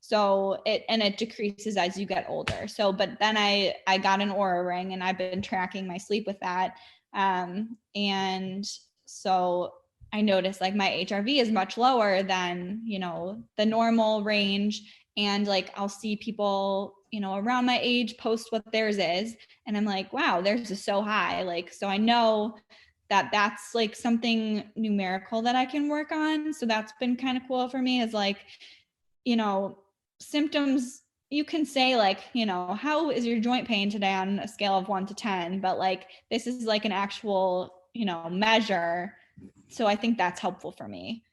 So it decreases as you get older. So, but then I got an Oura ring and I've been tracking my sleep with that. And so I noticed like my HRV is much lower than, you know, the normal range. And like, I'll see people, you know, around my age post what theirs is. And I'm like, wow, theirs is so high. Like, so I know that that's like something numerical that I can work on. So that's been kind of cool for me, is like, you know, symptoms, you can say like, you know, how is your joint pain today on a scale of 1 to 10, but like, this is like an actual, you know, measure. So I think that's helpful for me.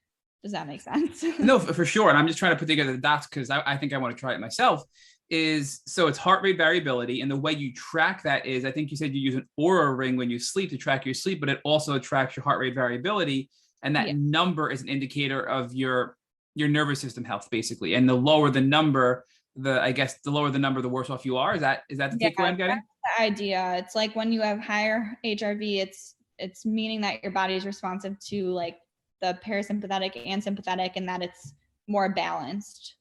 Does that make sense? No, for sure. And I'm just trying to put together the dots because I think I want to try it myself. So it's heart rate variability. And the way you track that is, I think you said you use an Oura ring when you sleep to track your sleep, but it also tracks your heart rate variability. And that number is an indicator of your nervous system health, basically. And the lower the number, the lower the number, the worse off you are. Is that the takeaway I'm getting? That's the idea. It's like when you have higher HRV, it's meaning that your body is responsive to like the parasympathetic and sympathetic, and that it's more balanced.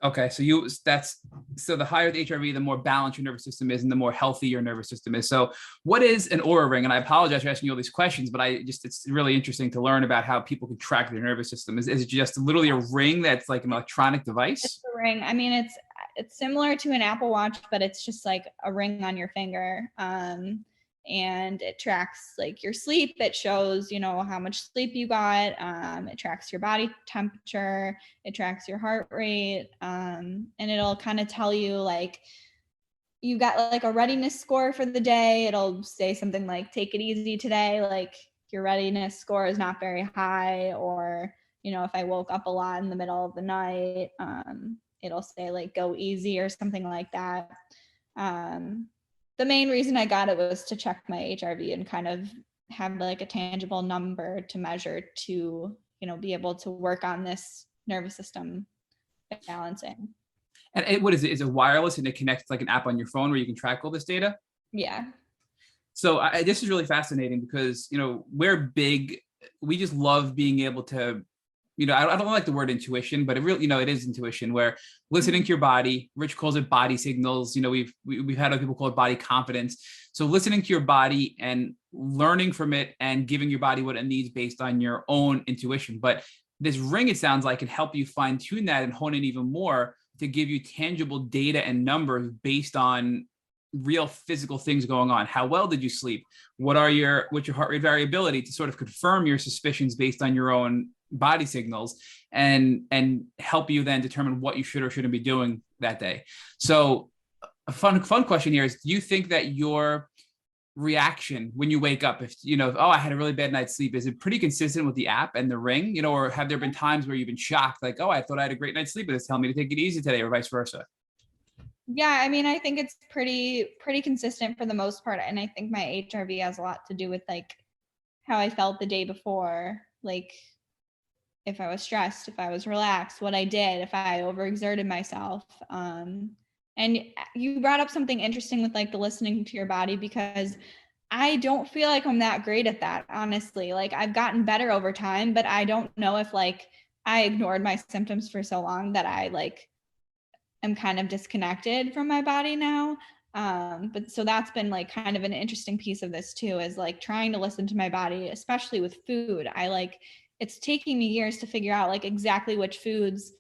Okay, so the higher the HRV, the more balanced your nervous system is, and the more healthy your nervous system is. So, what is an Oura ring? And I apologize for asking you all these questions, but it's really interesting to learn about how people can track their nervous system. Is it just literally a ring that's like an electronic device? It's a ring. I mean, it's similar to an Apple Watch, but it's just like a ring on your finger. And it tracks like your sleep. It shows, you know, how much sleep you got. It tracks your body temperature. It tracks your heart rate. And it'll kind of tell you like, you got like a readiness score for the day. It'll say something like, take it easy today. Like your readiness score is not very high. Or, you know, if I woke up a lot in the middle of the night, it'll say like, go easy or something like that. The main reason I got it was to check my HRV and kind of have like a tangible number to measure to, you know, be able to work on this nervous system balancing. And what is it? Is it wireless and it connects like an app on your phone where you can track all this data? Yeah. So this is really fascinating because, you know, we just love being able to, you know, I don't like the word intuition, but it really, you know, it is intuition, where listening to your body. Rich calls it body signals. You know, we've had other people call it body confidence. So listening to your body and learning from it and giving your body what it needs based on your own intuition. But this ring, it sounds like, can help you fine tune that and hone it even more to give you tangible data and numbers based on real physical things going on. How well did you sleep? What's your heart rate variability, to sort of confirm your suspicions based on your own body signals and help you then determine what you should or shouldn't be doing that day. So a fun question here is, do you think that your reaction when you wake up, if you know, I had a really bad night's sleep, is it pretty consistent with the app and the ring, you know, or have there been times where you've been shocked, like, I thought I had a great night's sleep, but it's telling me to take it easy today, or vice versa? Yeah, I mean, I think it's pretty consistent for the most part. And I think my HRV has a lot to do with like how I felt the day before, like if I was stressed, if I was relaxed, what I did, if I overexerted myself. And you brought up something interesting with like the listening to your body, because I don't feel like I'm that great at that, honestly. Like I've gotten better over time, but I don't know if like I ignored my symptoms for so long that I like am kind of disconnected from my body now. But so that's been like kind of an interesting piece of this too, is like trying to listen to my body, especially with food. It's taking me years to figure out like exactly which foods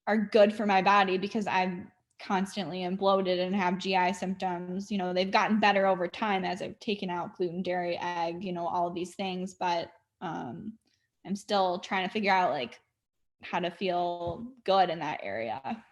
are good for my body, because I'm constantly am bloated and have GI symptoms. You know, they've gotten better over time as I've taken out gluten, dairy, egg, you know, all of these things, but I'm still trying to figure out like how to feel good in that area.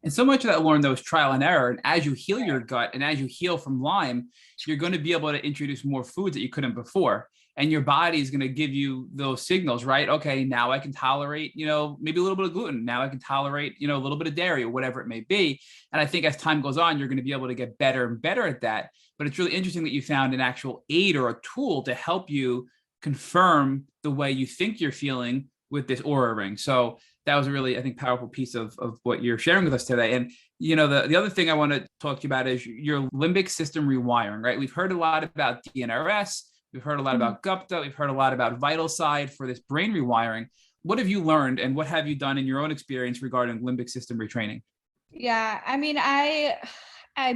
And so much of that, Lauren, though, is trial and error. And as you heal your gut and as you heal from Lyme, you're going to be able to introduce more foods that you couldn't before. And your body is going to give you those signals, right? Okay, now I can tolerate, you know, maybe a little bit of gluten. Now I can tolerate, you know, a little bit of dairy or whatever it may be. And I think as time goes on, you're going to be able to get better and better at that. But it's really interesting that you found an actual aid or a tool to help you confirm the way you think you're feeling with this Oura ring. So That was a really, I think, powerful piece of what you're sharing with us today. And, the other thing I want to talk to you about is your limbic system rewiring, right? We've heard a lot about DNRS. We've heard a lot about gupta. We've heard a lot about vital side for this brain rewiring. What have you learned and what have you done in your own experience regarding limbic system retraining? Yeah, I mean, I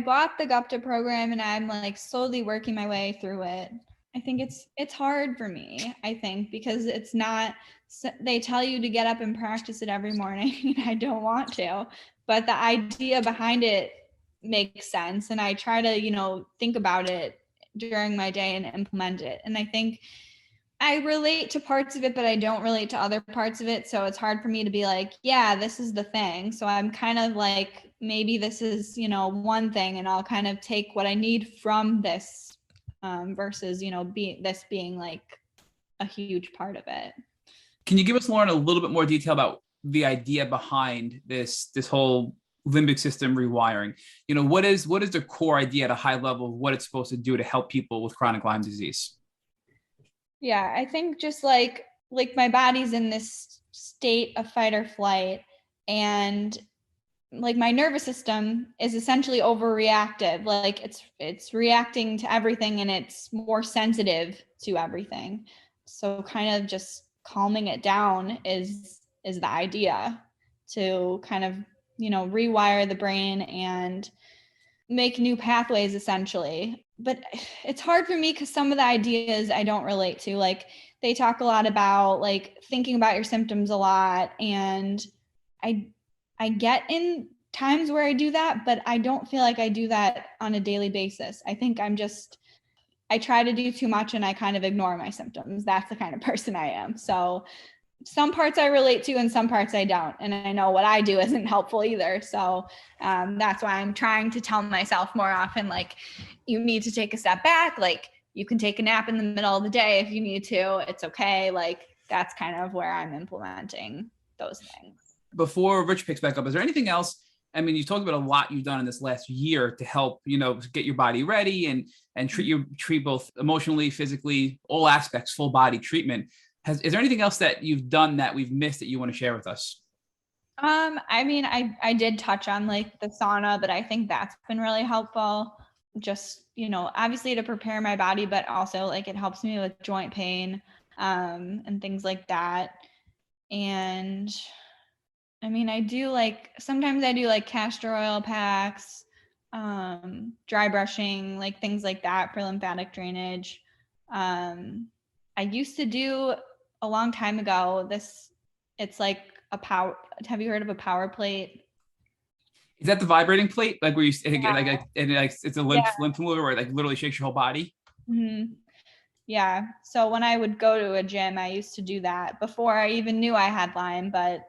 bought the gupta program and I'm like slowly working my way through it. I think it's hard for me, I think, because it's not, they tell you to get up and practice it every morning and I don't want to, but the idea behind it makes sense. And I try to, think about it during my day and implement it. And I think I relate to parts of it, but I don't relate to other parts of it. So it's hard for me to be like, yeah, this is the thing. So I'm kind of like, maybe this is, one thing and I'll kind of take what I need from this versus, being like a huge part of it. Can you give us, Lauren, a little bit more detail about the idea behind this whole limbic system rewiring? What is the core idea at a high level of what it's supposed to do to help people with chronic Lyme disease? Yeah, I think just like my body's in this state of fight or flight, and like my nervous system is essentially overreactive. Like it's reacting to everything and it's more sensitive to everything. So kind of just calming it down is the idea, to kind of, rewire the brain and make new pathways essentially. But it's hard for me because some of the ideas I don't relate to. Like they talk a lot about like thinking about your symptoms a lot, and I get in times where I do that, but I don't feel like I do that on a daily basis. I think I try to do too much and I kind of ignore my symptoms. That's the kind of person I am. So some parts I relate to and some parts I don't. And I know what I do isn't helpful either. So that's why I'm trying to tell myself more often, like, you need to take a step back. Like you can take a nap in the middle of the day if you need to. It's okay. Like that's kind of where I'm implementing those things. Before Rich picks back up, is there anything else? I mean, you talked about a lot you've done in this last year to help, get your body ready and treat both emotionally, physically, all aspects, full body treatment. Is there anything else that you've done that we've missed that you want to share with us? I mean, I did touch on like the sauna, but I think that's been really helpful. Just, obviously to prepare my body, but also like it helps me with joint pain, and things like that. And I mean, sometimes I do like castor oil packs, dry brushing, like things like that for lymphatic drainage. I used to do a long time ago, it's like have you heard of a power plate? Is that the vibrating plate? Like where it's a lymph mover where it like literally shakes your whole body? Mm-hmm. Yeah. So when I would go to a gym, I used to do that before I even knew I had Lyme, but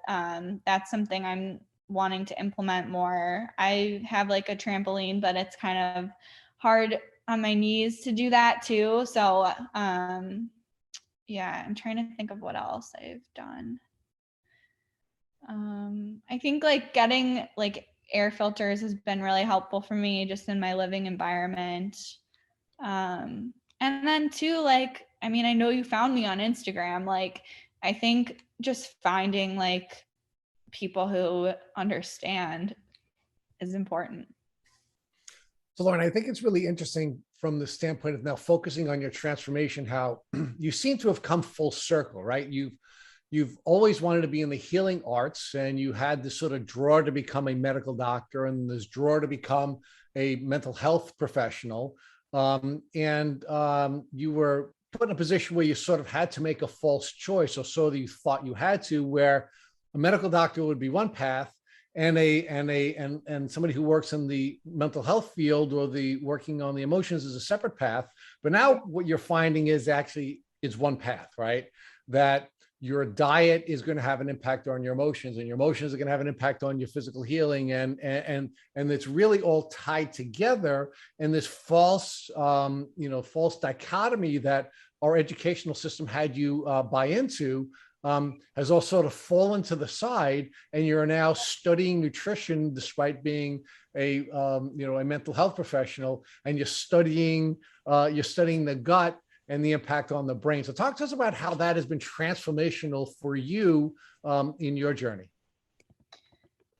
that's something I'm wanting to implement more. I have like a trampoline, but it's kind of hard on my knees to do that too. So yeah, I'm trying to think of what else I've done. I think like getting like air filters has been really helpful for me just in my living environment. And then too, like, I mean, I know you found me on Instagram. Like, I think just finding like people who understand is important. So Lauren, I think it's really interesting from the standpoint of now focusing on your transformation, how you seem to have come full circle, right? You've always wanted to be in the healing arts, and you had this sort of draw to become a medical doctor and this draw to become a mental health professional. You were put in a position where you sort of had to make a false choice, or so that you thought you had to, where a medical doctor would be one path, and somebody who works in the mental health field or the working on the emotions is a separate path. But now what you're finding is actually it's one path, right? That your diet is going to have an impact on your emotions, and your emotions are going to have an impact on your physical healing, and it's really all tied together in this false dichotomy that our educational system had you buy into, has all sort of fallen to the side, and you're now studying nutrition despite being a mental health professional, and you're studying the gut and the impact on the brain. So talk to us about how that has been transformational for you in your journey.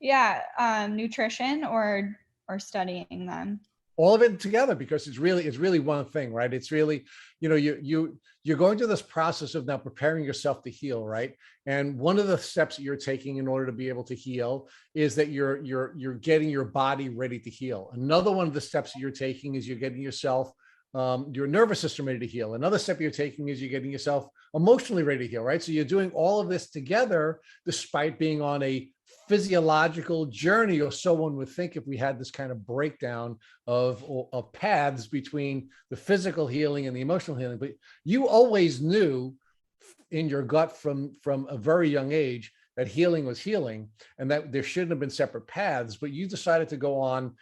Yeah, nutrition or studying them. All of it together, because it's really one thing, right? It's really, you're going through this process of now preparing yourself to heal, right? And one of the steps that you're taking in order to be able to heal is that you're getting your body ready to heal. Another one of the steps that you're taking is you're getting yourself, your nervous system ready to heal. Another step you're taking is you're getting yourself emotionally ready to heal, right? So you're doing all of this together despite being on a physiological journey, or so one would think, if we had this kind of breakdown of paths between the physical healing and the emotional healing. But you always knew in your gut from a very young age that healing was healing, and that there shouldn't have been separate paths. But you decided to go on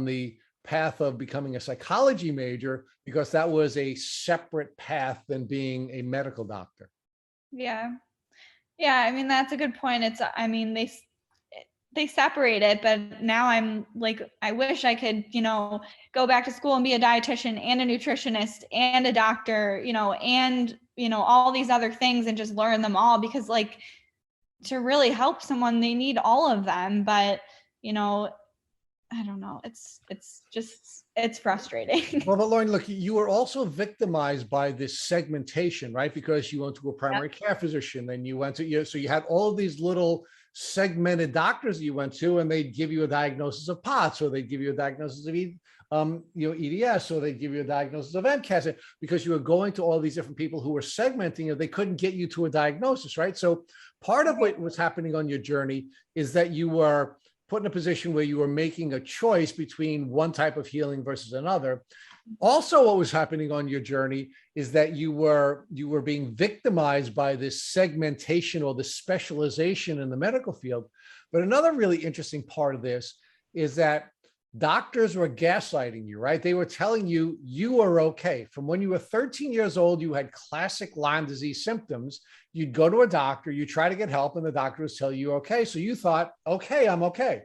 the path of becoming a psychology major because that was a separate path than being a medical doctor. Yeah. I mean, that's a good point. I mean, they separate it, but now I'm like, I wish I could, go back to school and be a dietitian and a nutritionist and a doctor, and, all these other things, and just learn them all, because like, to really help someone, they need all of them. But, I don't know. It's frustrating. Well, but Lauren, look, you were also victimized by this segmentation, right? Because you went to a primary care physician, then you went to, so you had all of these little segmented doctors that you went to, and they'd give you a diagnosis of POTS, or they'd give you a diagnosis of EDS, or they'd give you a diagnosis of MCAS, because you were going to all these different people who were segmenting it. They couldn't get you to a diagnosis, right? So part of what was happening on your journey is that you were put in a position where you were making a choice between one type of healing versus another. Also, what was happening on your journey is that you were being victimized by this segmentation or the specialization in the medical field. But another really interesting part of this is that doctors were gaslighting you, right? They were telling you you were okay. From when you were 13 years old, you had classic Lyme disease symptoms. You'd go to a doctor, you try to get help, and the doctor would tell you you're okay. So you thought, okay, I'm okay.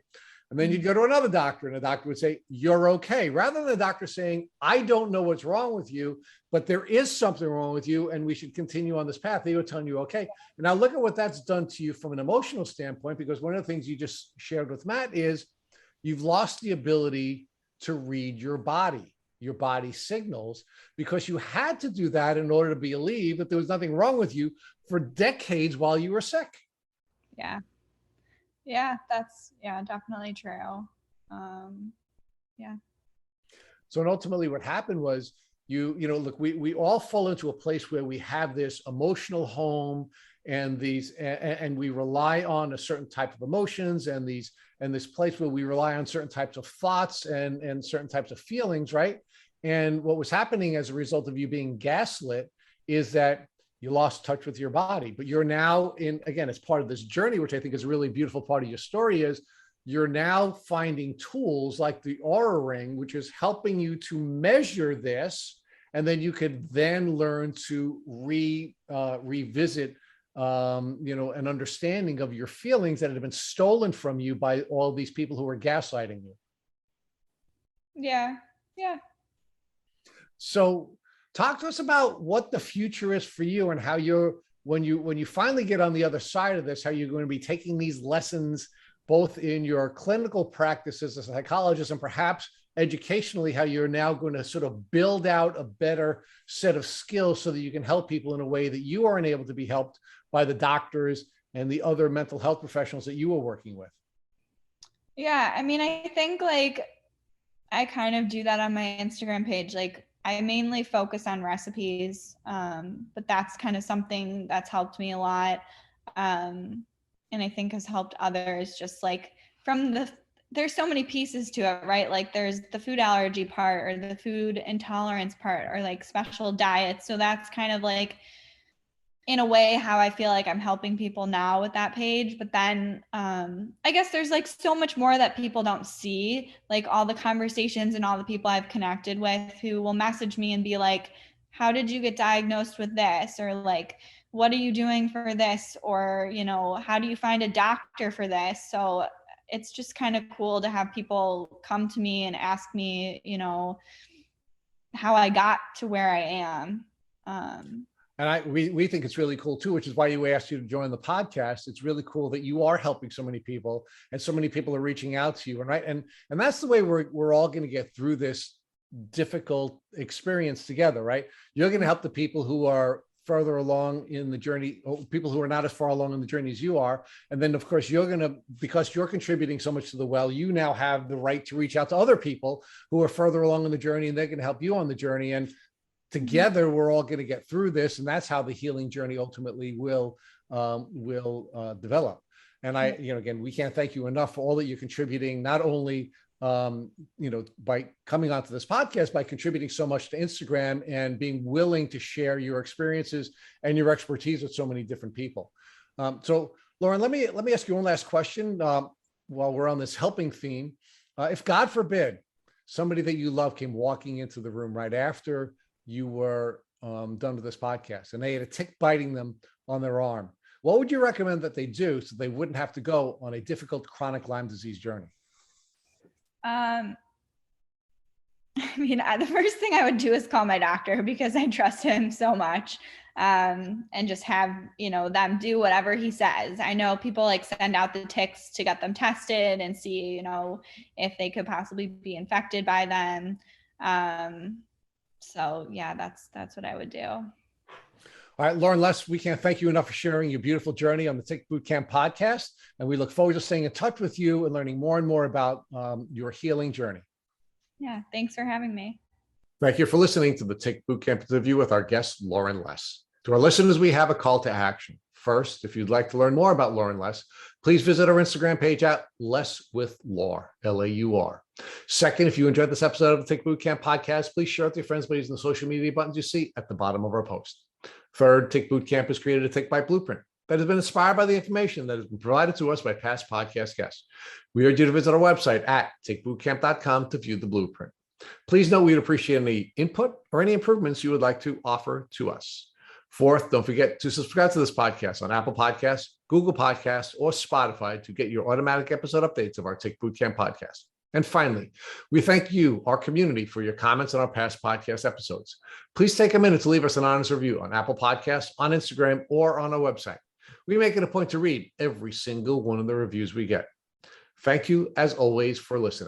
And then you'd go to another doctor, and the doctor would say, you're okay. Rather than the doctor saying, I don't know what's wrong with you, but there is something wrong with you, and we should continue on this path, they were telling you, okay. And now look at what that's done to you from an emotional standpoint, because one of the things you just shared with Matt is you've lost the ability to read your body signals, because you had to do that in order to believe that there was nothing wrong with you for decades while you were sick. That's definitely true. So ultimately what happened was look, we all fall into a place where we have this emotional home, and we rely on a certain type of emotions, and this place where we rely on certain types of thoughts and certain types of feelings, right? And what was happening as a result of you being gaslit is that you lost touch with your body. But you're now again, as part of this journey, which I think is a really beautiful part of your story, is you're now finding tools like the Aura Ring, which is helping you to measure this. And then you could then learn to revisit an understanding of your feelings that had been stolen from you by all these people who were gaslighting you. Yeah. So talk to us about what the future is for you, and how when you finally get on the other side of this, how you're going to be taking these lessons both in your clinical practice as a psychologist, and perhaps educationally, how you're now going to sort of build out a better set of skills so that you can help people in a way that you aren't able to be helped by the doctors and the other mental health professionals that you were working with. Yeah, I mean, I think like I kind of do that on my Instagram page. Like I mainly focus on recipes, but that's kind of something that's helped me a lot. And I think has helped others, just like there's so many pieces to it, right? Like there's the food allergy part, or the food intolerance part, or like special diets. So that's kind of like, in a way, how I feel like I'm helping people now with that page. But then I guess there's like so much more that people don't see, like all the conversations and all the people I've connected with who will message me and be like, how did you get diagnosed with this? Or like, what are you doing for this? Or, how do you find a doctor for this? So it's just kind of cool to have people come to me and ask me, how I got to where I am. And we think it's really cool too, which is why we asked you to join the podcast. It's really cool that you are helping so many people, and so many people are reaching out to you. And that's the way we're all going to get through this difficult experience together, right? You're going to help the people who are further along in the journey, or people who are not as far along in the journey as you are. And then of course because you're contributing so much to the well, you now have the right to reach out to other people who are further along in the journey, and they're going to help you on the journey. And together we're all going to get through this, and that's how the healing journey ultimately will develop. And again, we can't thank you enough for all that you're contributing, not only by coming onto this podcast, by contributing so much to Instagram and being willing to share your experiences and your expertise with so many different people. So Lauren, let me ask you one last question while we're on this helping theme. If God forbid somebody that you love came walking into the room right after you were done with this podcast, and they had a tick biting them on their arm, what would you recommend that they do so they wouldn't have to go on a difficult chronic Lyme disease journey? The first thing I would do is call my doctor, because I trust him so much, and just have, them do whatever he says. I know people send out the ticks to get them tested and see, if they could possibly be infected by them. So yeah, that's what I would do. All right, Lauren Les, we can't thank you enough for sharing your beautiful journey on the Tick Bootcamp podcast. And we look forward to staying in touch with you and learning more and more about your healing journey. Yeah, thanks for having me. Thank you for listening to the Tick Bootcamp interview with our guest, Lauren Les. To our listeners, we have a call to action. First, if you'd like to learn more about Lauren Les, please visit our Instagram page at Les with Laur, L-A-U-R. Second, if you enjoyed this episode of the Tick Bootcamp podcast, please share it with your friends by using the social media buttons you see at the bottom of our post. Third, Tick Bootcamp has created a Tick Bite Blueprint that has been inspired by the information that has been provided to us by past podcast guests. We urge you to visit our website at tickbootcamp.com to view the blueprint. Please note we'd appreciate any input or any improvements you would like to offer to us. Fourth, don't forget to subscribe to this podcast on Apple Podcasts, Google Podcasts, or Spotify to get your automatic episode updates of our Tick Bootcamp podcast. And finally, we thank you, our community, for your comments on our past podcast episodes. Please take a minute to leave us an honest review on Apple Podcasts, on Instagram, or on our website. We make it a point to read every single one of the reviews we get. Thank you, as always, for listening.